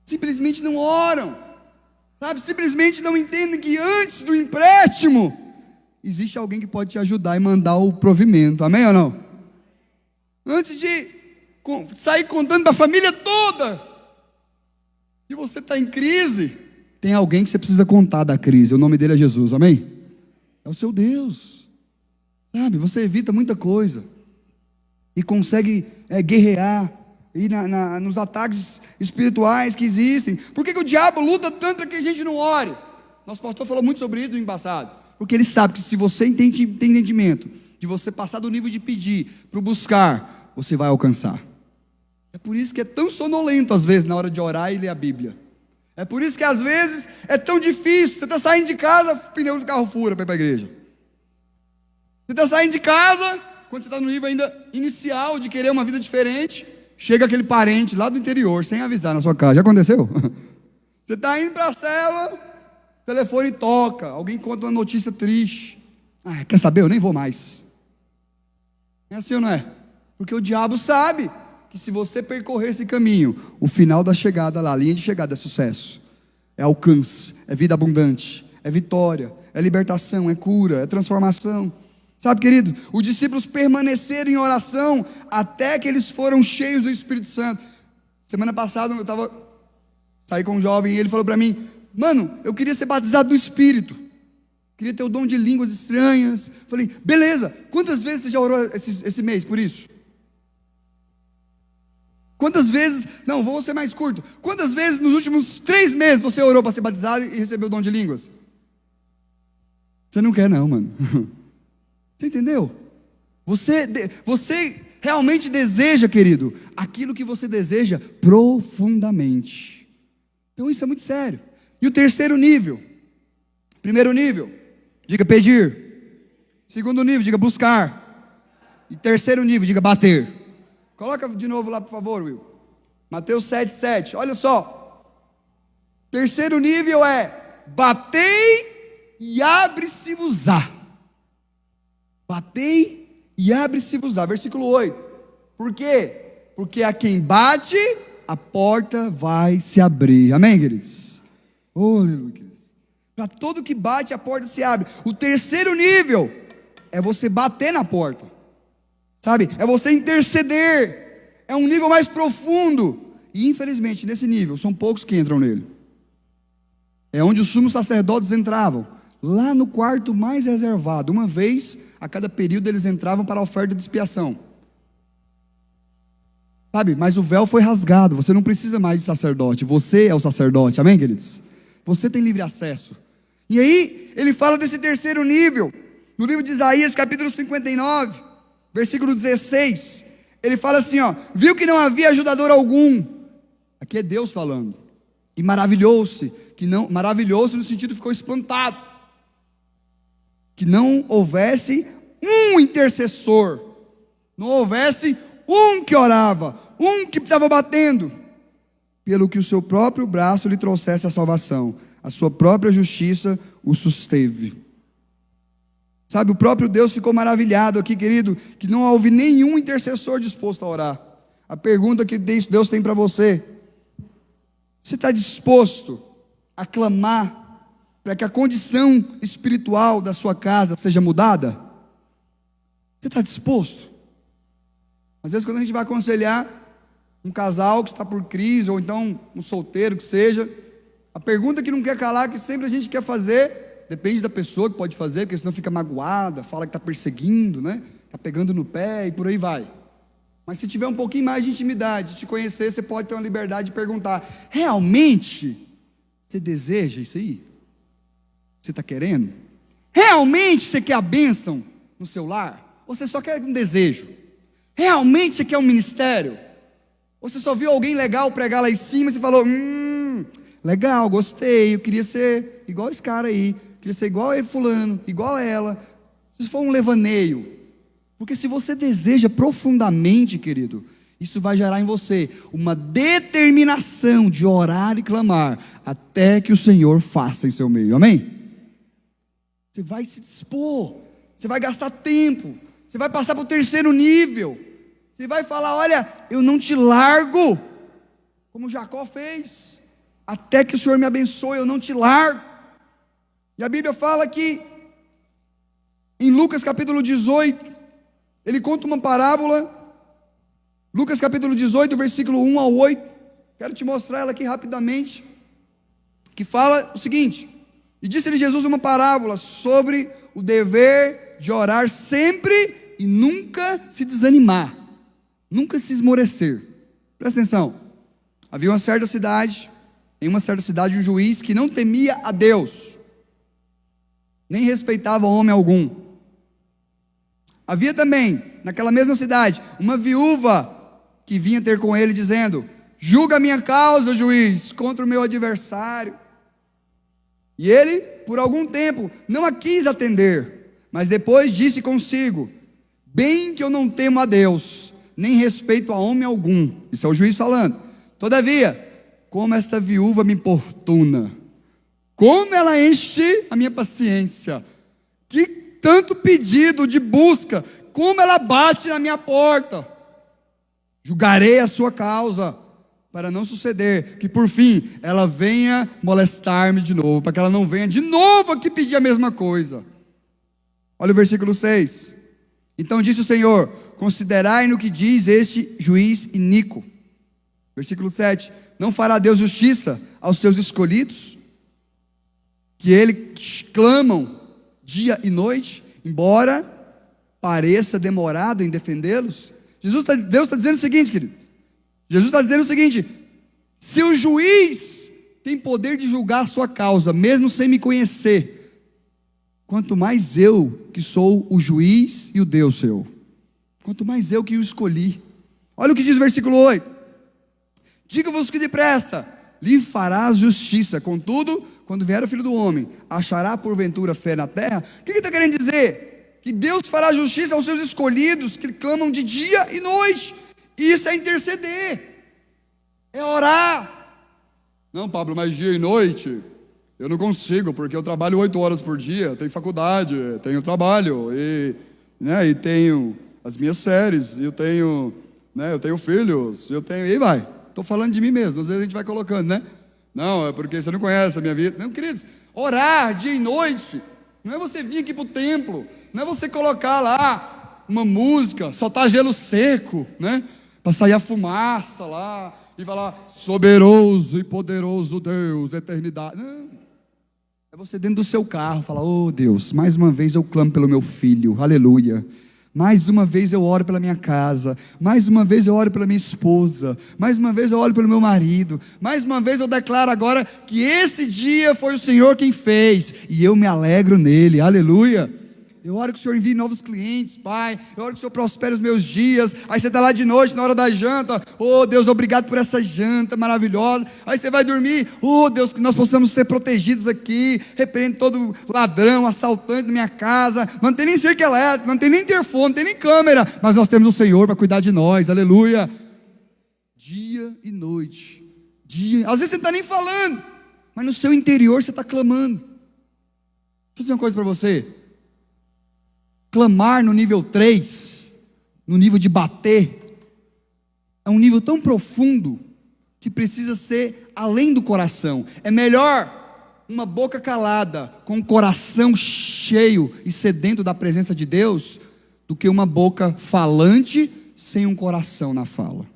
Simplesmente não oram. Sabe, simplesmente não entendem que antes do empréstimo, existe alguém que pode te ajudar e mandar o provimento, amém ou não? Antes de sair contando para a família toda, que você está em crise, tem alguém que você precisa contar da crise, o nome dele é Jesus, amém? É o seu Deus, sabe, você evita muita coisa, e consegue guerrear, e nos ataques espirituais que existem. Por que o diabo luta tanto para que a gente não ore? Nosso pastor falou muito sobre isso no ano passado. Porque ele sabe que se você tem entendimento de você passar do nível de pedir para o buscar, você vai alcançar. É por isso que é tão sonolento às vezes na hora de orar e ler a Bíblia. É por isso que às vezes é tão difícil. Você está saindo de casa, o pneu do carro fura para ir para a igreja. Você está saindo de casa, quando você está no nível ainda inicial de querer uma vida diferente, chega aquele parente lá do interior, sem avisar na sua casa. Já aconteceu? Você está indo para a célula, o telefone toca, alguém conta uma notícia triste. Ah, quer saber? Eu nem vou mais. É assim ou não é? Porque o diabo sabe que se você percorrer esse caminho, o final da chegada lá, a linha de chegada é sucesso, é alcance, é vida abundante, é vitória, é libertação, é cura, é transformação. Sabe, querido, os discípulos permaneceram em oração até que eles foram cheios do Espírito Santo. Semana passada eu saí com um jovem e ele falou para mim: mano, eu queria ser batizado do Espírito, queria ter o dom de línguas estranhas. Falei, beleza, quantas vezes você já orou esse mês por isso? Quantas vezes, não, vou ser mais curto, quantas vezes nos últimos 3 meses você orou para ser batizado e recebeu o dom de línguas? Você não quer não, mano. Você entendeu? Você realmente deseja, querido, aquilo que você deseja profundamente. Então isso é muito sério. E o terceiro nível? Primeiro nível, diga pedir. Segundo nível, diga buscar. E terceiro nível, diga bater. Coloca de novo lá, por favor, Will. Mateus 7,7. Olha só. Terceiro nível é: batei e abre-se-vos-á. Batei e abre-se-vos-á. Versículo 8. Por quê? Porque a quem bate, a porta vai se abrir. Amém, queridos? Oh, aleluia, queridos. Para todo que bate, a porta se abre. O terceiro nível é você bater na porta. Sabe? É você interceder. É um nível mais profundo. E infelizmente, nesse nível, são poucos que entram nele. É onde os sumos sacerdotes entravam. Lá no quarto mais reservado. Uma vez a cada período eles entravam para a oferta de expiação. Sabe? Mas o véu foi rasgado. Você não precisa mais de sacerdote. Você é o sacerdote. Amém, queridos? Você tem livre acesso. E aí, ele fala desse terceiro nível. No livro de Isaías, capítulo 59. Versículo 16, ele fala assim, ó: viu que não havia ajudador algum. Aqui é Deus falando. E maravilhou-se no sentido ficou espantado, que não houvesse um intercessor, não houvesse um que orava, um que estava batendo, pelo que o seu próprio braço lhe trouxesse a salvação, a sua própria justiça o susteve. Sabe, o próprio Deus ficou maravilhado aqui, querido, que não houve nenhum intercessor disposto a orar. A pergunta que Deus tem para você: você está disposto a clamar para que a condição espiritual da sua casa seja mudada? Você está disposto? Às vezes quando a gente vai aconselhar um casal que está por crise, ou então um solteiro que seja, a pergunta que não quer calar, que sempre a gente quer fazer, depende da pessoa que pode fazer, porque senão fica magoada, fala que está perseguindo, né? Está pegando no pé e por aí vai. Mas se tiver um pouquinho mais de intimidade, de te conhecer, você pode ter uma liberdade de perguntar: realmente você deseja isso aí? Você está querendo? Realmente você quer a bênção no seu lar? Ou você só quer um desejo? Realmente você quer um ministério? Ou você só viu alguém legal pregar lá em cima e você falou: legal, gostei, eu queria ser igual esse cara aí, queria ser igual a ele fulano, igual a ela. Se for um levaneio, porque se você deseja profundamente, querido, isso vai gerar em você uma determinação de orar e clamar até que o Senhor faça em seu meio. Amém? Você vai se dispor, você vai gastar tempo, você vai passar para o terceiro nível, você vai falar: olha, eu não te largo, como Jacó fez, até que o Senhor me abençoe, eu não te largo. E a Bíblia fala que em Lucas capítulo 18, ele conta uma parábola, Lucas capítulo 18, versículo 1 ao 8, quero te mostrar ela aqui rapidamente, que fala o seguinte: e disse-lhe Jesus uma parábola sobre o dever de orar sempre e nunca se desanimar, nunca se esmorecer. Presta atenção. Havia em uma certa cidade, um juiz que não temia a Deus, nem respeitava homem algum. Havia também, naquela mesma cidade, uma viúva que vinha ter com ele, dizendo: julga a minha causa, juiz, contra o meu adversário. E ele, por algum tempo, não a quis atender, mas depois disse consigo: bem que eu não temo a Deus, nem respeito a homem algum. Isso é o juiz falando. Todavia, como esta viúva me importuna, como ela enche a minha paciência, que tanto pedido de busca, como ela bate na minha porta, julgarei a sua causa, para não suceder que por fim ela venha molestar-me de novo, para que ela não venha de novo aqui pedir a mesma coisa. Olha o versículo 6. Então disse o Senhor: considerai no que diz este juiz iníquo. Versículo 7. Não fará Deus justiça aos seus escolhidos, que ele clamam dia e noite, embora pareça demorado em defendê-los? Deus está dizendo o seguinte, querido. Jesus está dizendo o seguinte: se o juiz tem poder de julgar a sua causa, mesmo sem me conhecer, quanto mais eu, que sou o juiz e o Deus seu, quanto mais eu que o escolhi. Olha o que diz o versículo 8: digo-vos que depressa lhe farás justiça, contudo, quando vier o Filho do Homem, achará porventura fé na terra? O que ele está querendo dizer? Que Deus fará justiça aos seus escolhidos, que clamam de dia e noite. Isso é interceder, é orar. Não, Pablo, mas dia e noite eu não consigo, porque eu trabalho 8 horas por dia, tenho faculdade, tenho trabalho, e tenho as minhas séries, eu tenho filhos, e vai. Estou falando de mim mesmo, às vezes a gente vai colocando, né? Não, é porque você não conhece a minha vida. Não, queridos, orar dia e noite não é você vir aqui para o templo, não é você colocar lá uma música, soltar gelo seco, né? Para sair a fumaça lá e falar: soberoso e poderoso Deus, eternidade. Não, é você dentro do seu carro falar: oh Deus, mais uma vez eu clamo pelo meu filho, aleluia. Mais uma vez eu oro pela minha casa, mais uma vez eu oro pela minha esposa, mais uma vez eu oro pelo meu marido, mais uma vez eu declaro agora que esse dia foi o Senhor quem fez, e eu me alegro nele, aleluia. Eu oro que o Senhor envie novos clientes, Pai. Eu oro que o Senhor prospere os meus dias. Aí você está lá de noite, na hora da janta: oh Deus, obrigado por essa janta maravilhosa. Aí você vai dormir: oh Deus, que nós possamos ser protegidos aqui. Repreendo todo ladrão, assaltante na minha casa. Não tem nem cerca elétrica, não tem nem interfone, não tem nem câmera, mas nós temos o Senhor para cuidar de nós, aleluia. Dia e noite, às vezes você não está nem falando, mas no seu interior você está clamando. Deixa eu dizer uma coisa para você: clamar no nível 3, no nível de bater, é um nível tão profundo que precisa ser além do coração. É melhor uma boca calada com o coração cheio e sedento da presença de Deus, do que uma boca falante sem um coração na fala.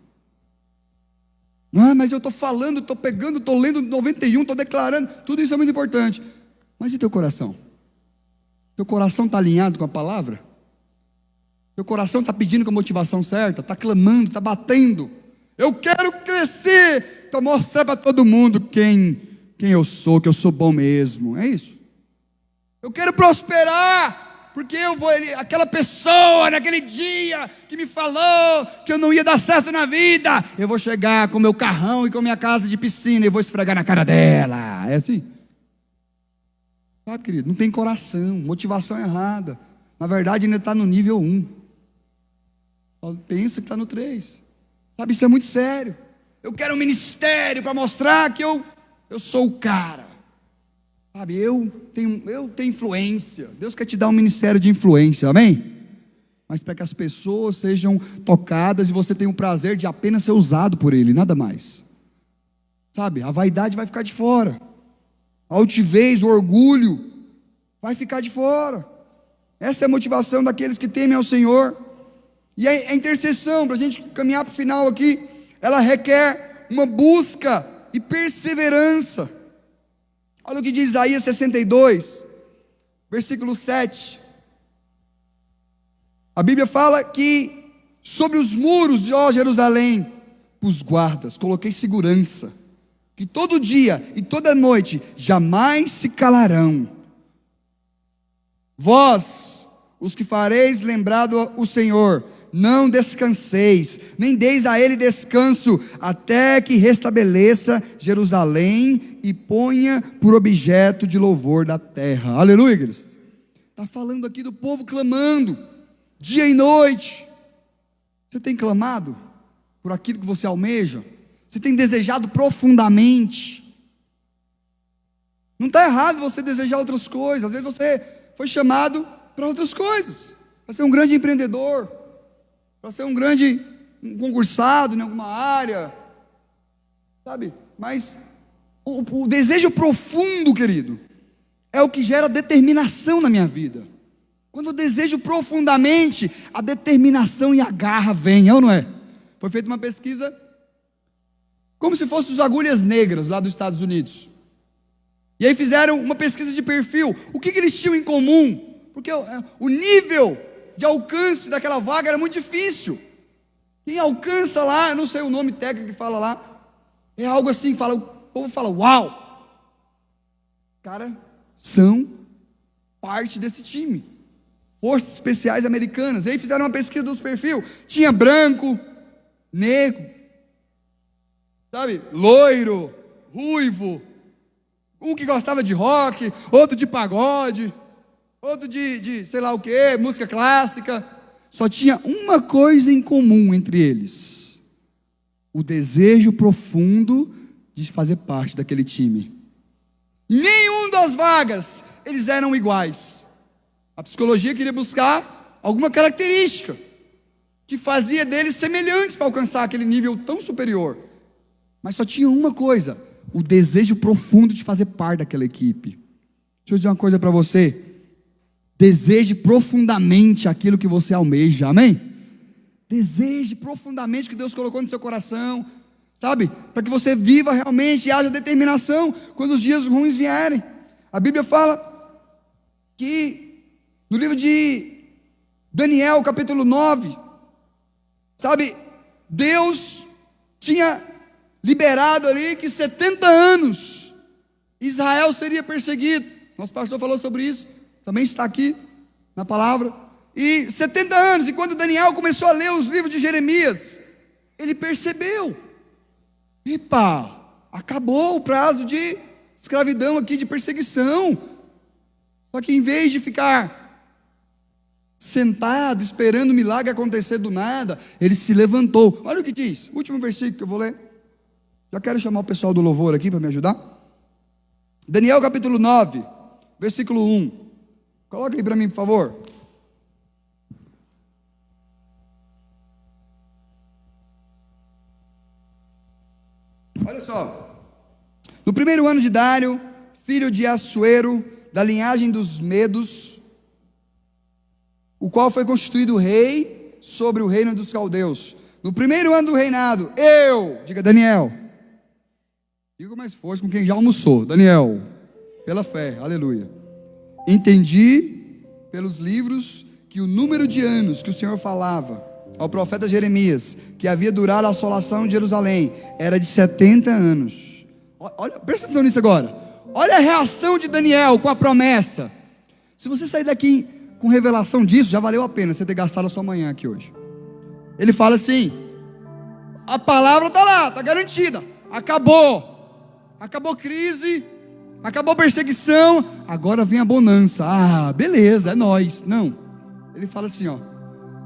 Mas eu estou falando, estou pegando, estou lendo 91, estou declarando, tudo isso é muito importante. Mas e teu coração? Teu coração está alinhado com a palavra? Teu coração está pedindo com a motivação certa? Está clamando, está batendo? Eu quero crescer para mostrar para todo mundo quem eu sou, que eu sou bom mesmo. É isso. Eu quero prosperar, porque eu vou, aquela pessoa naquele dia que me falou que eu não ia dar certo na vida, eu vou chegar com meu carrão e com minha casa de piscina e vou esfregar na cara dela. É assim? Sabe, querido, não tem coração, motivação errada. Na verdade ainda está no nível 1. Pensa que está no 3. Sabe, isso é muito sério. Eu quero um ministério para mostrar que eu sou o cara. Sabe, eu tenho influência. Deus quer te dar um ministério de influência, amém? Mas para que as pessoas sejam tocadas e você tenha o prazer de apenas ser usado por Ele, nada mais. Sabe, a vaidade vai ficar de fora. A altivez, o orgulho vai ficar de fora. Essa é a motivação daqueles que temem ao Senhor. E a intercessão, para a gente caminhar para o final aqui, ela requer uma busca e perseverança. Olha o que diz Isaías 62, versículo 7. A Bíblia fala que sobre os muros de Jerusalém os guardas, coloquei segurança, que todo dia e toda noite jamais se calarão. Vós, os que fareis lembrado o Senhor, não descanseis, nem deis a ele descanso, até que restabeleça Jerusalém e ponha por objeto de louvor da terra. Aleluia, igreja. Está falando aqui do povo clamando, dia e noite. Você tem clamado por aquilo que você almeja? Você tem desejado profundamente? Não está errado você desejar outras coisas. Às vezes você foi chamado para outras coisas, para ser um grande empreendedor, para ser um grande concursado em alguma área, sabe? Mas o desejo profundo, querido, é o que gera determinação na minha vida. Quando eu desejo profundamente, a determinação e a garra vêm, é ou não é? Foi feita uma pesquisa, como se fossem os agulhas negras lá dos Estados Unidos. E aí fizeram uma pesquisa de perfil. O que eles tinham em comum? Porque o nível de alcance daquela vaga era muito difícil. Quem alcança lá, eu não sei o nome técnico que fala lá, é algo assim, o povo fala, uau! Cara, são parte desse time. Forças Especiais Americanas. E aí fizeram uma pesquisa dos perfis. Tinha branco, negro, sabe, loiro, ruivo, um que gostava de rock, outro de pagode, outro de sei lá o que, música clássica. Só tinha uma coisa em comum entre eles: o desejo profundo de fazer parte daquele time. Nenhum das vagas eles eram iguais. A psicologia queria buscar alguma característica que fazia deles semelhantes para alcançar aquele nível tão superior. Mas só tinha uma coisa: o desejo profundo de fazer parte daquela equipe. Deixa eu dizer uma coisa para você: deseje profundamente aquilo que você almeja, amém? Deseje profundamente o que Deus colocou no seu coração, sabe? Para que você viva realmente e haja determinação quando os dias ruins vierem. A Bíblia fala que no livro de Daniel, capítulo 9, sabe, Deus tinha liberado ali que 70 anos Israel seria perseguido. Nosso pastor falou sobre isso, também está aqui na palavra. E 70 anos, e quando Daniel começou a ler os livros de Jeremias, ele percebeu: epa, acabou o prazo de escravidão aqui, de perseguição. Só que em vez de ficar sentado, esperando o milagre acontecer do nada, ele se levantou. Olha o que diz, último versículo que eu vou ler. Já quero chamar o pessoal do louvor aqui para me ajudar. Daniel capítulo 9, versículo 1. Coloca aí para mim, por favor. Olha só. No primeiro ano de Dário, filho de Assuero, da linhagem dos Medos, o qual foi constituído rei sobre o reino dos caldeus. No primeiro ano do reinado, diga Daniel, diga com mais força com quem já almoçou, Daniel, pela fé, aleluia, entendi pelos livros que o número de anos que o Senhor falava ao profeta Jeremias, que havia durado a assolação de Jerusalém, era de 70 anos. Olha, presta atenção nisso agora. Olha a reação de Daniel com a promessa. Se você sair daqui com revelação disso, já valeu a pena você ter gastado a sua manhã aqui hoje. Ele fala assim: a palavra está lá, está garantida, acabou crise, acabou perseguição, agora vem a bonança. Ah, beleza, é nós. Não, ele fala assim,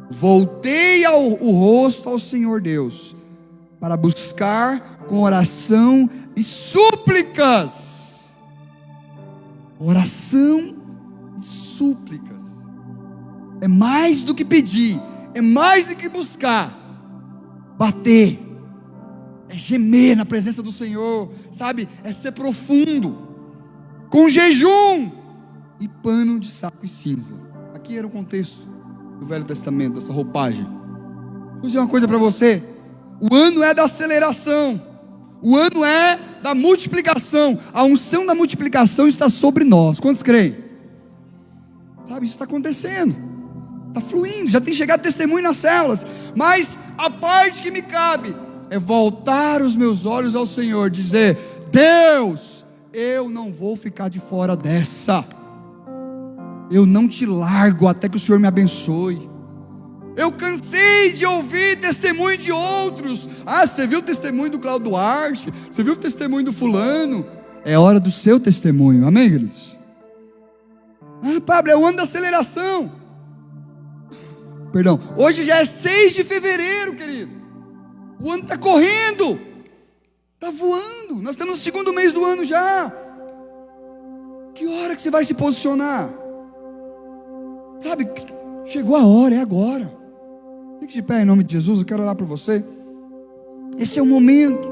voltei o rosto ao Senhor Deus, para buscar com oração e súplicas. Oração e súplicas é mais do que pedir, é mais do que buscar. Bater é gemer na presença do Senhor, sabe? É ser profundo, com jejum e pano de saco e cinza. Aqui era o contexto do Velho Testamento, dessa roupagem. Vou dizer uma coisa para você: o ano é da aceleração, o ano é da multiplicação. A unção da multiplicação está sobre nós. Quantos creem? Sabe, isso está acontecendo, está fluindo, já tem chegado testemunho nas células. Mas a parte que me cabe é voltar os meus olhos ao Senhor, dizer: Deus, eu não vou ficar de fora dessa, eu não te largo até que o Senhor me abençoe. Eu cansei de ouvir testemunho de outros. Você viu o testemunho do Cláudio Duarte? Você viu o testemunho do fulano? É hora do seu testemunho, amém, queridos? Pablo, é o ano da aceleração. Perdão, hoje já é 6 de fevereiro, querido. O ano está correndo, está voando. Nós estamos no segundo mês do ano já. Que hora que você vai se posicionar? Sabe, chegou a hora, é agora. Fique de pé em nome de Jesus, eu quero orar por você. Esse é o momento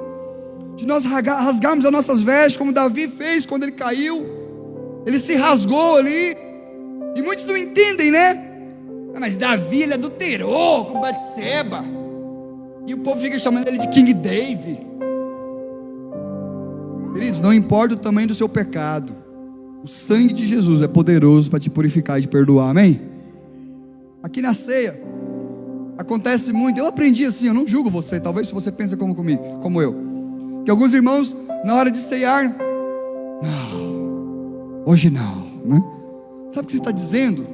de nós rasgarmos as nossas vestes, como Davi fez quando ele caiu. Ele se rasgou ali. E muitos não entendem, né? Mas Davi, ele adulterou com Batseba. E o povo fica chamando ele de King David. Queridos, não importa o tamanho do seu pecado, o sangue de Jesus é poderoso para te purificar e te perdoar, amém? Aqui na ceia acontece muito, eu aprendi assim, eu não julgo você, talvez se você pensa como eu, que alguns irmãos na hora de ceiar, não, hoje não, né? Sabe o que você está dizendo?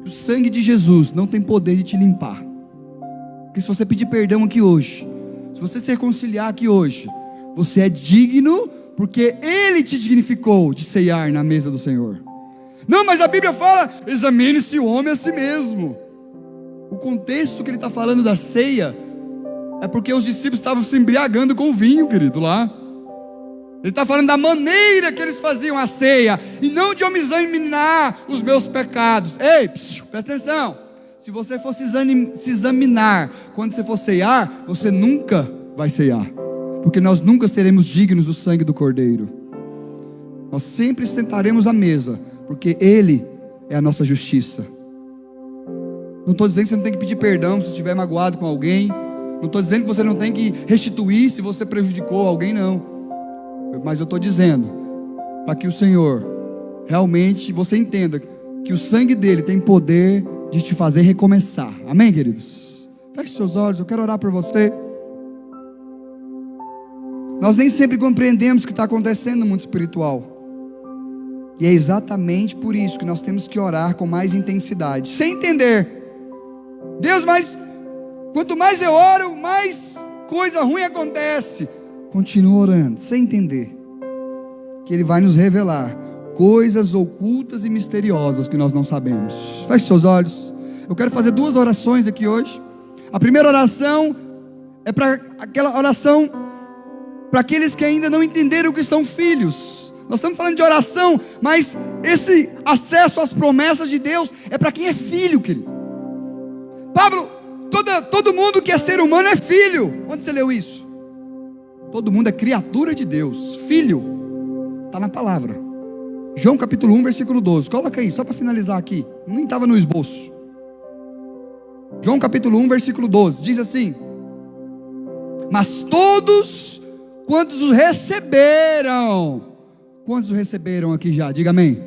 Que o sangue de Jesus não tem poder de te limpar. Porque se você pedir perdão aqui hoje, se você se reconciliar aqui hoje, você é digno, porque Ele te dignificou de ceiar na mesa do Senhor. Não, mas a Bíblia fala: examine-se o homem a si mesmo. O contexto que ele está falando da ceia é porque os discípulos estavam se embriagando com o vinho, querido, lá. Ele está falando da maneira que eles faziam a ceia, e não de eu me examinar os meus pecados. Ei, presta atenção. Se você for se examinar quando você for ceiar, você nunca vai ceiar, porque nós nunca seremos dignos do sangue do Cordeiro. Nós sempre sentaremos à mesa, porque Ele é a nossa justiça. Não estou dizendo que você não tem que pedir perdão se estiver magoado com alguém. Não estou dizendo que você não tem que restituir se você prejudicou alguém, não. Mas eu estou dizendo para que o Senhor realmente você entenda que o sangue dele tem poder de te fazer recomeçar. Amém, queridos? Feche seus olhos, eu quero orar por você. Nós nem sempre compreendemos o que está acontecendo no mundo espiritual, e é exatamente por isso que nós temos que orar com mais intensidade, sem entender. Deus, mas quanto mais eu oro, mais coisa ruim acontece. Continua orando, sem entender que Ele vai nos revelar coisas ocultas e misteriosas que nós não sabemos. Feche seus olhos. Eu quero fazer 2 orações aqui hoje. A primeira oração é para aquela oração para aqueles que ainda não entenderam o que são filhos. Nós estamos falando de oração, mas esse acesso às promessas de Deus é para quem é filho, querido. Pablo, todo mundo que é ser humano é filho. Onde você leu isso? Todo mundo é criatura de Deus. Filho, está na palavra. João capítulo 1, versículo 12. Coloca aí, só para finalizar aqui. Nem estava no esboço. João capítulo 1, versículo 12. Diz assim: mas todos quantos os receberam. Quantos os receberam aqui já? Diga amém.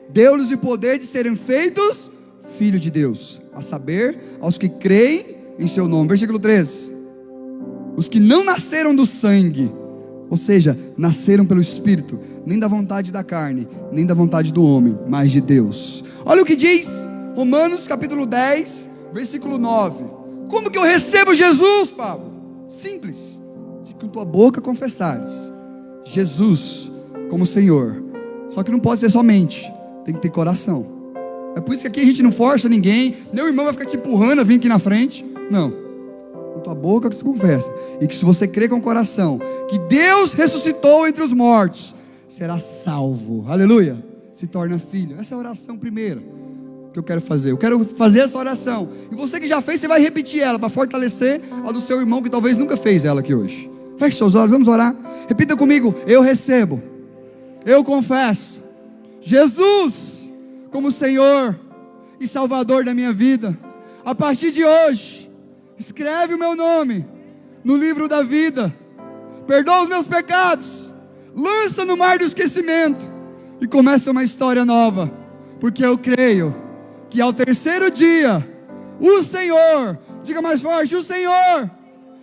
Deu-lhes o poder de serem feitos filho de Deus, a saber, aos que creem em seu nome. Versículo 13. Os que não nasceram do sangue, ou seja, nasceram pelo Espírito, nem da vontade da carne, nem da vontade do homem, mas de Deus. Olha o que diz Romanos capítulo 10, versículo 9. Como que eu recebo Jesus, Paulo? Simples. Se com tua boca confessares Jesus como Senhor. Só que não pode ser somente, tem que ter coração. É por isso que aqui a gente não força ninguém, nem o irmão vai ficar te empurrando a vir aqui na frente. Não, com tua boca que você confessa, e que se você crê com o coração que Deus ressuscitou entre os mortos, será salvo, aleluia, se torna filho. Essa é a oração primeira que eu quero fazer. Eu quero fazer essa oração, e você que já fez, você vai repetir ela, para fortalecer a do seu irmão que talvez nunca fez ela aqui hoje. Feche seus olhos, vamos orar. Repita comigo: eu recebo, eu confesso Jesus como Senhor e Salvador da minha vida. A partir de hoje, escreve o meu nome no livro da vida, perdoa os meus pecados, lança no mar do esquecimento e começa uma história nova, porque eu creio que ao terceiro dia o Senhor, diga mais forte, o Senhor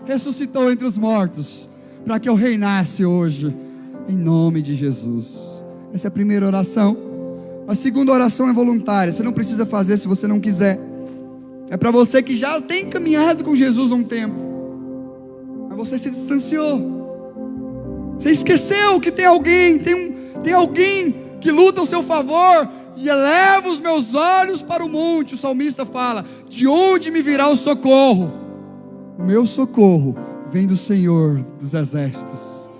ressuscitou entre os mortos, para que eu reinasse hoje, em nome de Jesus. Essa é a primeira oração. A segunda oração é voluntária, você não precisa fazer se você não quiser. É para você que já tem caminhado com Jesus há um tempo, mas você se distanciou, você esqueceu que tem alguém, tem alguém que luta ao seu favor. E eleva os meus olhos para o monte, o salmista fala: de onde me virá o socorro? O meu socorro vem do Senhor dos exércitos.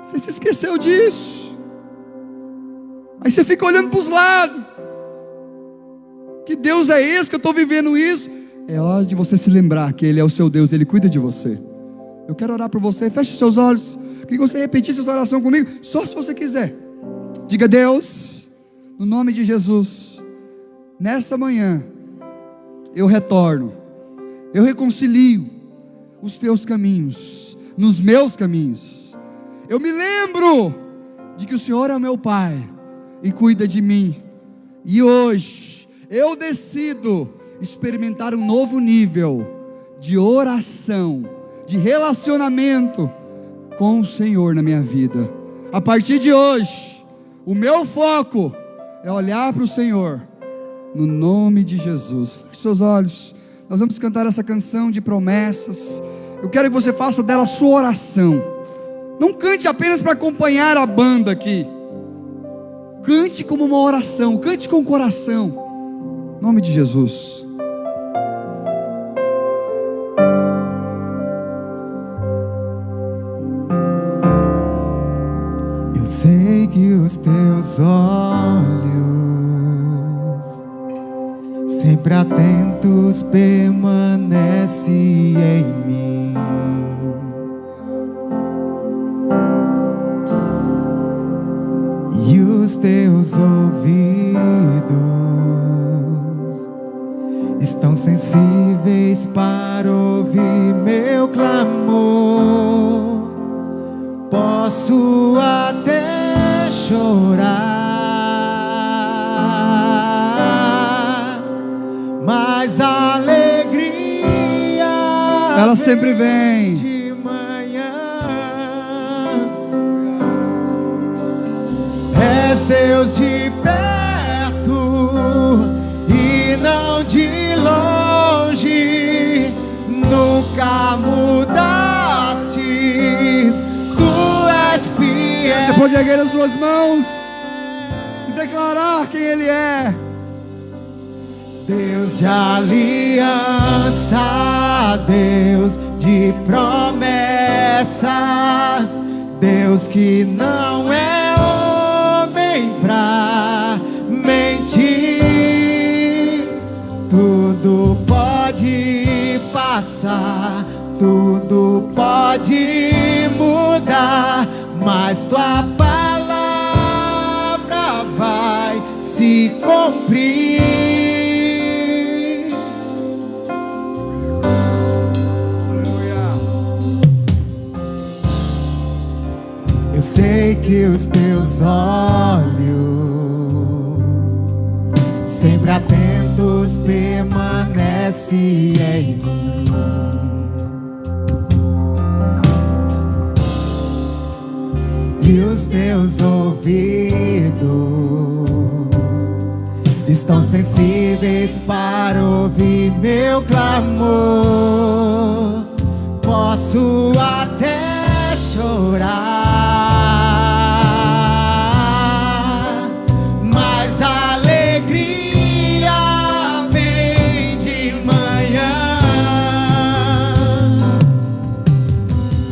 Você se esqueceu disso, aí você fica olhando para os lados. Que Deus é esse que eu estou vivendo isso? É hora de você se lembrar que Ele é o seu Deus, Ele cuida de você. Eu quero orar por você, feche os seus olhos. Queria que você repetisse essa oração comigo, só se você quiser. Diga: Deus, no nome de Jesus, nessa manhã, eu retorno, eu reconcilio os teus caminhos, nos meus caminhos. Eu me lembro de que o Senhor é o meu Pai e cuida de mim. E hoje, eu decido experimentar um novo nível de oração, de relacionamento com o Senhor na minha vida. A partir de hoje, o meu foco é olhar para o Senhor, no nome de Jesus. Feche seus olhos, nós vamos cantar essa canção de promessas. Eu quero que você faça dela a sua oração. Não cante apenas para acompanhar a banda aqui, cante como uma oração, cante com o coração, em nome de Jesus. Eu sei que os teus olhos, sempre atentos, permanecem em mim. E os teus ouvidos estão sensíveis para ouvir meu clamor. Posso até chorar, mas a alegria ela sempre vem de manhã. És Deus de perto e não de longe, nunca mudastes, tu és fiel. Você pode erguer as suas mãos e declarar quem Ele é. Deus de aliança, Deus de promessas, Deus que não é homem pra mentir. Tudo pode passar, tudo pode mudar, mas tua palavra vai se cumprir. Eu sei que os teus olhos, sempre atentos, permanecem em mim. E os teus ouvidos estão sensíveis para ouvir meu clamor. Posso até chorar, mas a alegria vem de manhã.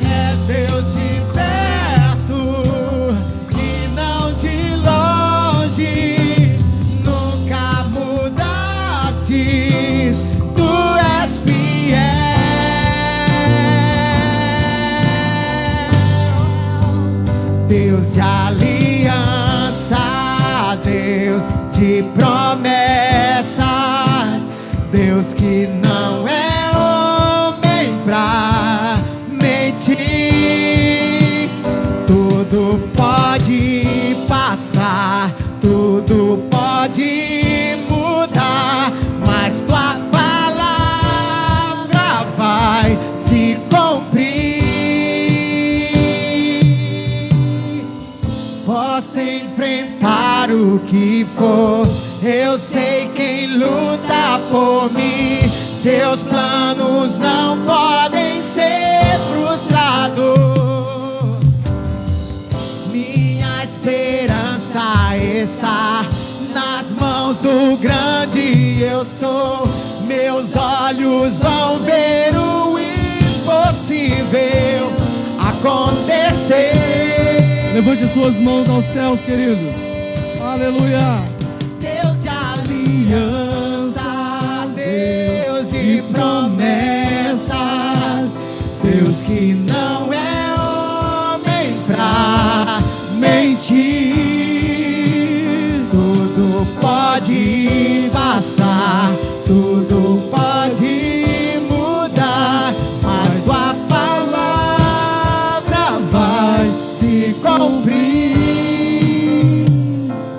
És Deus de perto e não de longe, nunca mudastes, tu és fiel. Deus de aliança, Deus de promessas, Deus que não é homem pra mentir. Tudo pode passar, tudo pode mudar, mas tua palavra vai se cumprir. o que for, eu sei quem luta por mim. Seus planos não podem ser frustrados. Minha esperança está nas mãos do grande eu sou. Meus olhos vão ver o impossível acontecer. Levante as suas mãos aos céus, querido. Aleluia. Deus de aliança, Deus de promessas, Deus que não é homem pra mentir. Tudo pode passar, tudo pode mudar, mas tua palavra vai se cumprir.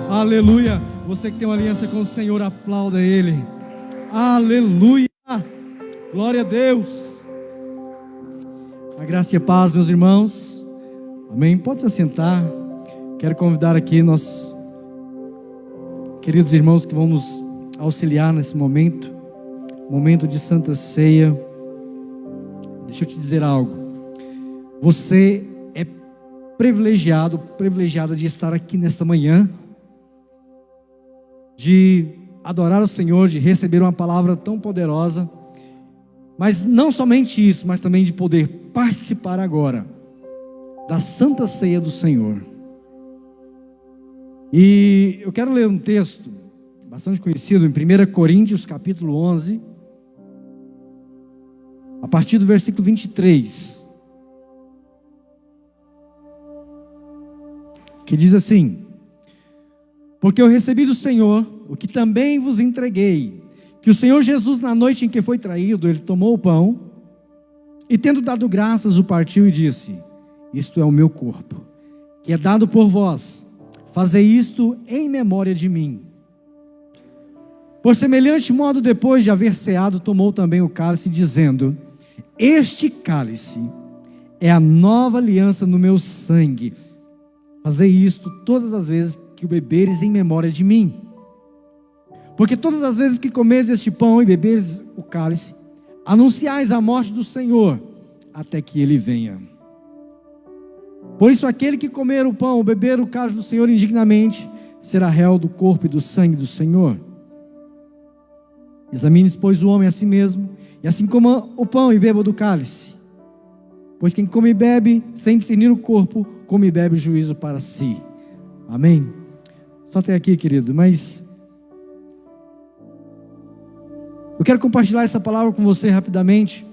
Aleluia. Você que tem uma aliança com o Senhor, aplauda Ele. Aleluia. Glória a Deus. A graça e a paz, meus irmãos. Amém. Pode se assentar. Quero convidar aqui nossos queridos irmãos que vão nos auxiliar nesse momento de Santa Ceia. Deixa eu te dizer algo. Você é privilegiada de estar aqui nesta manhã, de adorar o Senhor, de receber uma palavra tão poderosa, mas não somente isso, mas também de poder participar agora da Santa Ceia do Senhor. E eu quero ler um texto bastante conhecido em 1 Coríntios capítulo 11, a partir do versículo 23, que diz assim: porque eu recebi do Senhor o que também vos entreguei, que o Senhor Jesus, na noite em que foi traído, ele tomou o pão, e tendo dado graças, o partiu e disse: isto é o meu corpo, que é dado por vós, fazei isto em memória de mim. Por semelhante modo, depois de haver ceado, tomou também o cálice, dizendo: este cálice é a nova aliança no meu sangue, fazei isto todas as vezes que o beberes em memória de mim. Porque todas as vezes que comeres este pão e beberes o cálice, anunciais a morte do Senhor, até que Ele venha. Por isso, aquele que comer o pão ou beber o cálice do Senhor indignamente, será réu do corpo e do sangue do Senhor. Examine-se, pois, o homem a si mesmo, e assim coma o pão e beba do cálice. Pois quem come e bebe, sem discernir o corpo, come e bebe o juízo para si. Amém? Só até aqui, querido, mas eu quero compartilhar essa palavra com você rapidamente,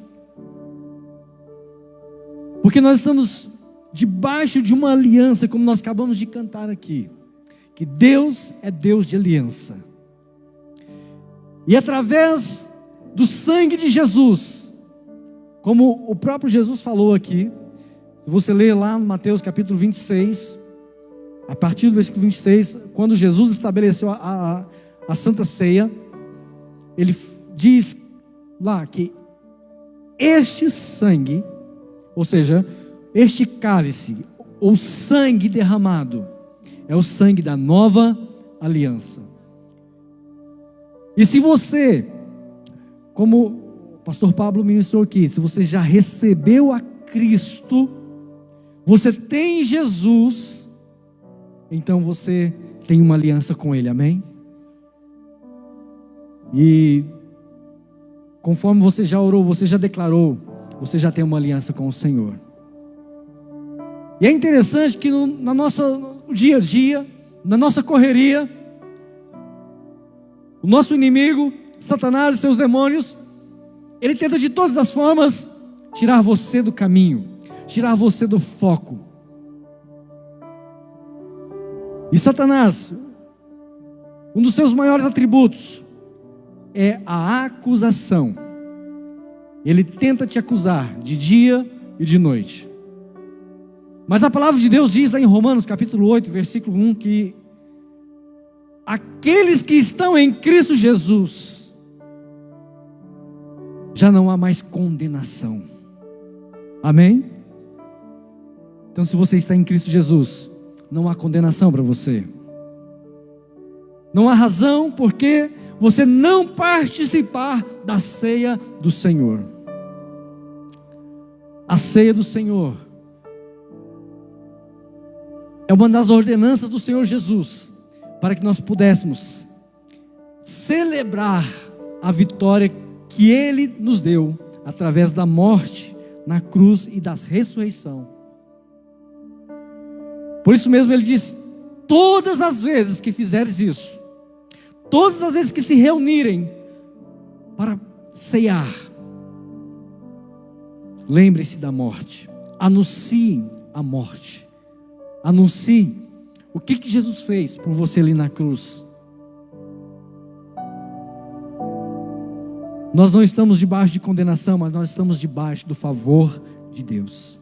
porque nós estamos debaixo de uma aliança, como nós acabamos de cantar aqui, que Deus é Deus de aliança, e através do sangue de Jesus, como o próprio Jesus falou aqui, se você ler lá no Mateus capítulo 26, a partir do versículo 26, quando Jesus estabeleceu a Santa Ceia, Ele diz lá que este sangue, ou seja, este cálice, ou sangue derramado, é o sangue da nova aliança. E se você, como o pastor Pablo ministrou aqui, se você já recebeu a Cristo, você tem Jesus, então você tem uma aliança com Ele, amém? E conforme você já orou, você já declarou, você já tem uma aliança com o Senhor. E é interessante que no dia a dia, na nossa correria, o nosso inimigo, Satanás e seus demônios, ele tenta de todas as formas tirar você do caminho, tirar você do foco. E Satanás, um dos seus maiores atributos é a acusação. Ele tenta te acusar de dia e de noite. Mas a palavra de Deus diz lá em Romanos capítulo 8, versículo 1, que aqueles que estão em Cristo Jesus, já não há mais condenação. Amém? Então, se você está em Cristo Jesus, não há condenação para você. Não há razão porque você não participar da ceia do Senhor. A ceia do Senhor é uma das ordenanças do Senhor Jesus, para que nós pudéssemos celebrar a vitória que Ele nos deu, através da morte na cruz e da ressurreição. Por isso mesmo Ele diz: todas as vezes que fizeres isso, todas as vezes que se reunirem para ceiar, lembre-se da morte, anunciem a morte, anuncie o que Jesus fez por você ali na cruz. Nós não estamos debaixo de condenação, mas nós estamos debaixo do favor de Deus.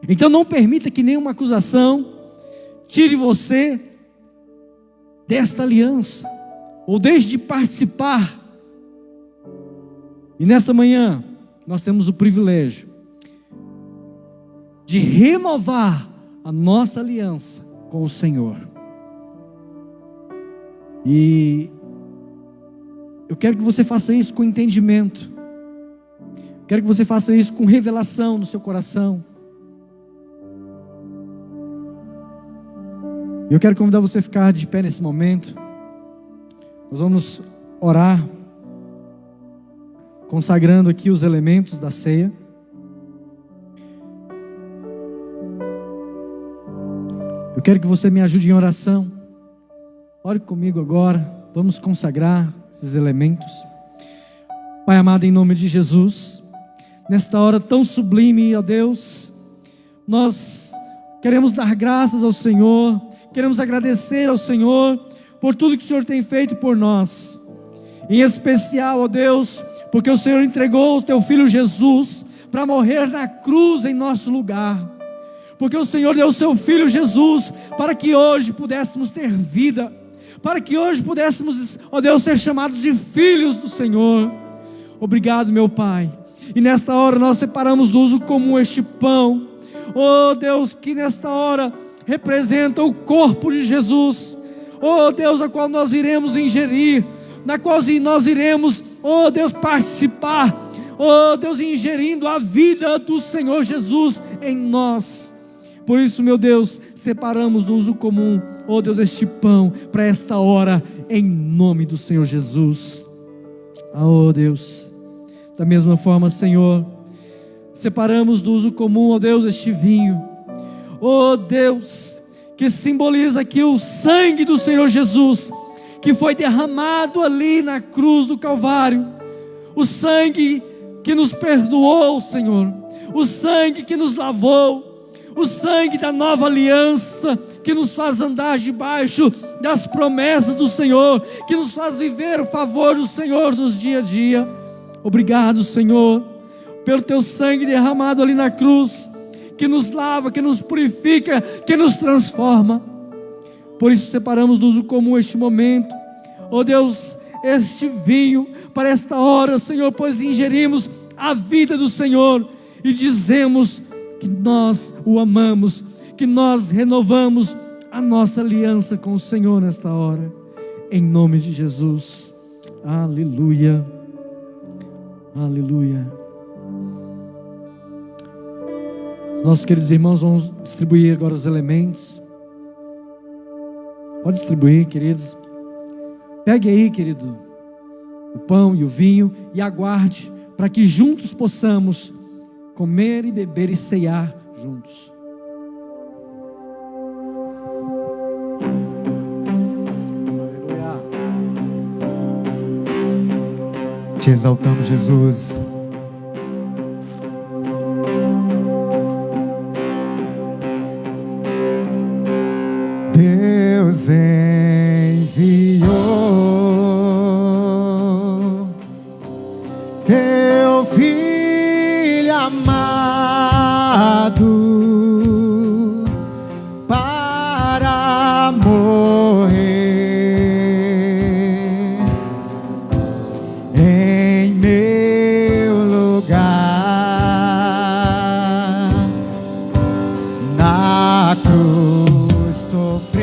Então não permita que nenhuma acusação tire você desta aliança, ou deixe de participar. E nesta manhã, nós temos o privilégio de renovar a nossa aliança com o Senhor. E eu quero que você faça isso com entendimento. Quero que você faça isso com revelação no seu coração. Eu quero convidar você a ficar de pé nesse momento. Nós vamos orar, consagrando aqui os elementos da ceia. Eu quero que você me ajude em oração. Ore comigo agora. Vamos consagrar esses elementos. Pai amado, em nome de Jesus, nesta hora tão sublime, ó Deus, nós queremos dar graças ao Senhor, queremos agradecer ao Senhor por tudo que o Senhor tem feito por nós. Em especial, ó Deus, porque o Senhor entregou o teu Filho Jesus para morrer na cruz em nosso lugar. Porque o Senhor deu o seu Filho Jesus para que hoje pudéssemos ter vida, para que hoje pudéssemos, ó Deus, ser chamados de filhos do Senhor. Obrigado, meu Pai. E nesta hora nós separamos do uso comum este pão, ó Deus, que nesta hora representa o corpo de Jesus, ó Deus, a qual nós iremos ingerir, na qual nós iremos, ó Deus, participar, ó Deus, ingerindo a vida do Senhor Jesus em nós. Por isso, meu Deus, separamos do uso comum, ó Deus, este pão para esta hora, em nome do Senhor Jesus. Ó Deus, da mesma forma, Senhor, separamos do uso comum, ó Deus, este vinho, ó Deus, que simboliza aqui o sangue do Senhor Jesus, que foi derramado ali na cruz do Calvário, o sangue que nos perdoou, Senhor, o sangue que nos lavou, o sangue da nova aliança, que nos faz andar debaixo das promessas do Senhor, que nos faz viver o favor do Senhor nos dia a dia. Obrigado, Senhor, pelo teu sangue derramado ali na cruz, que nos lava, que nos purifica, que nos transforma. Por isso separamos do uso comum este momento, ó Deus, este vinho para esta hora, Senhor, pois ingerimos a vida do Senhor e dizemos que nós o amamos, que nós renovamos a nossa aliança com o Senhor nesta hora, em nome de Jesus. Aleluia, aleluia. Nossos queridos irmãos vão distribuir agora os elementos. Pode distribuir, queridos. Pegue aí, querido, o pão e o vinho e aguarde para que juntos possamos comer e beber e ceiar juntos. Aleluia. Te exaltamos, Jesus. Deus enviou teu Filho amado para morrer em meu lugar, na cruz sofrer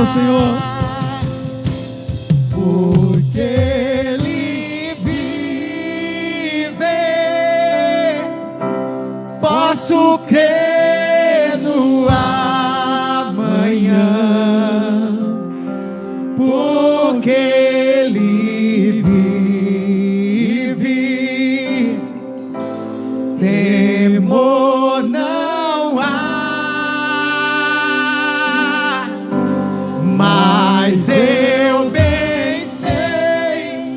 ao Senhor. Porque Ele vive, posso crer no amanhã. Porque Ele vive, temor não há, mas eu bem sei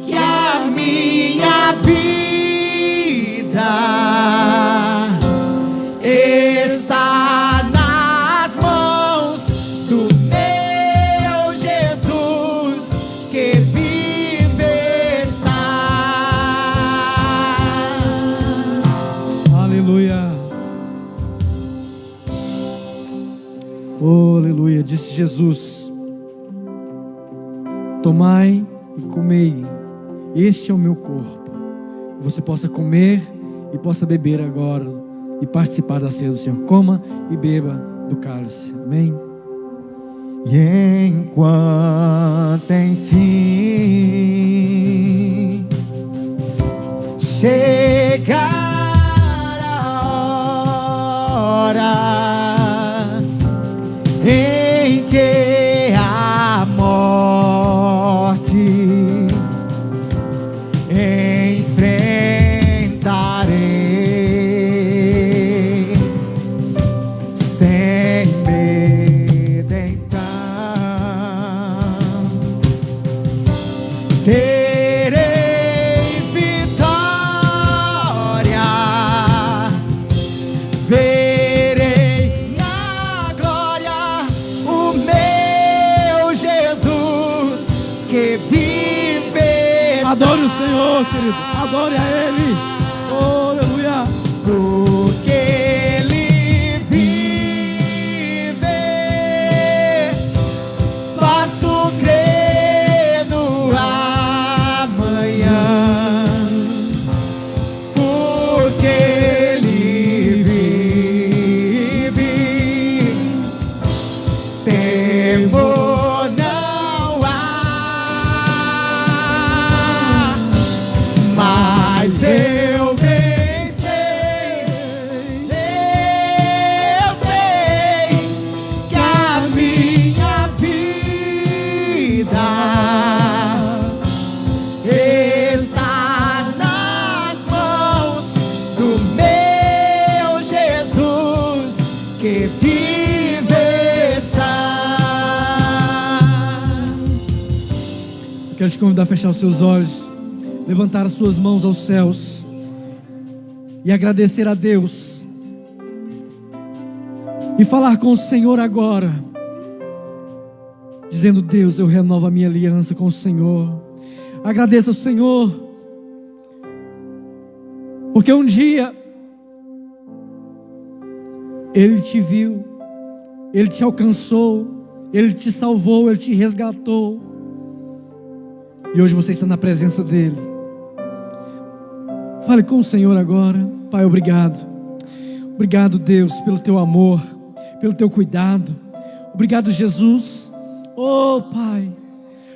que a minha vida está nas mãos do meu Jesus, que vive está. Aleluia. Oh, aleluia. Disse Jesus: tomai e comei, este é o meu corpo. Você possa comer e possa beber agora e participar da ceia do Senhor. Coma e beba do cálice. Amém. E enquanto enfim chegar a hora em que a morte enfrentarei sem medo, então terei vitória, verei na glória o meu Jesus, que vive. Adore o Senhor, querido. Adore a Ele. Oh, aleluia. Porque Ele vive, posso crer no amanhã. Porque Ele vive, temor não há, mas eu bem sei que a minha vida está nas mãos do meu Jesus, que vive está. Eu quero te convidar a fechar os seus olhos, levantar as suas mãos aos céus e agradecer a Deus e falar com o Senhor agora, dizendo: Deus, eu renovo a minha aliança com o Senhor. Agradeça ao Senhor, porque um dia Ele te viu, Ele te alcançou, Ele te salvou, Ele te resgatou, e hoje você está na presença dEle. Fale com o Senhor agora. Pai, obrigado. Obrigado, Deus, pelo Teu amor, pelo Teu cuidado. Obrigado, Jesus. Oh, Pai,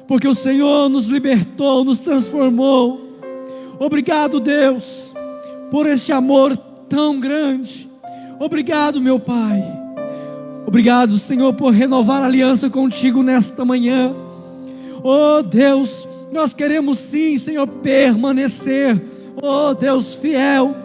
porque o Senhor nos libertou, nos transformou. Obrigado, Deus, por este amor tão grande. Obrigado, meu Pai. Obrigado, Senhor, por renovar a aliança contigo nesta manhã. Oh, Deus, nós queremos sim, Senhor, permanecer. Oh, Deus fiel,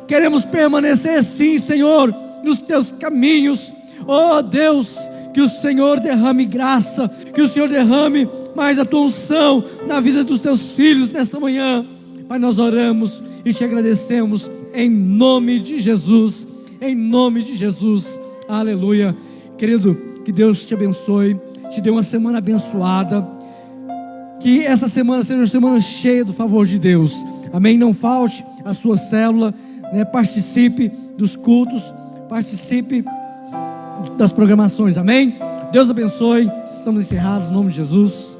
queremos permanecer sim, Senhor, nos Teus caminhos. Oh, Deus, que o Senhor derrame graça, que o Senhor derrame mais a Tua unção na vida dos Teus filhos nesta manhã. Pai, nós oramos e te agradecemos em nome de Jesus, em nome de Jesus. Aleluia. Querido, que Deus te abençoe, te dê uma semana abençoada, que essa semana seja uma semana cheia do favor de Deus. Amém? Não falte a sua célula, né? Participe dos cultos, participe das programações. Amém? Deus abençoe. Estamos encerrados em nome de Jesus.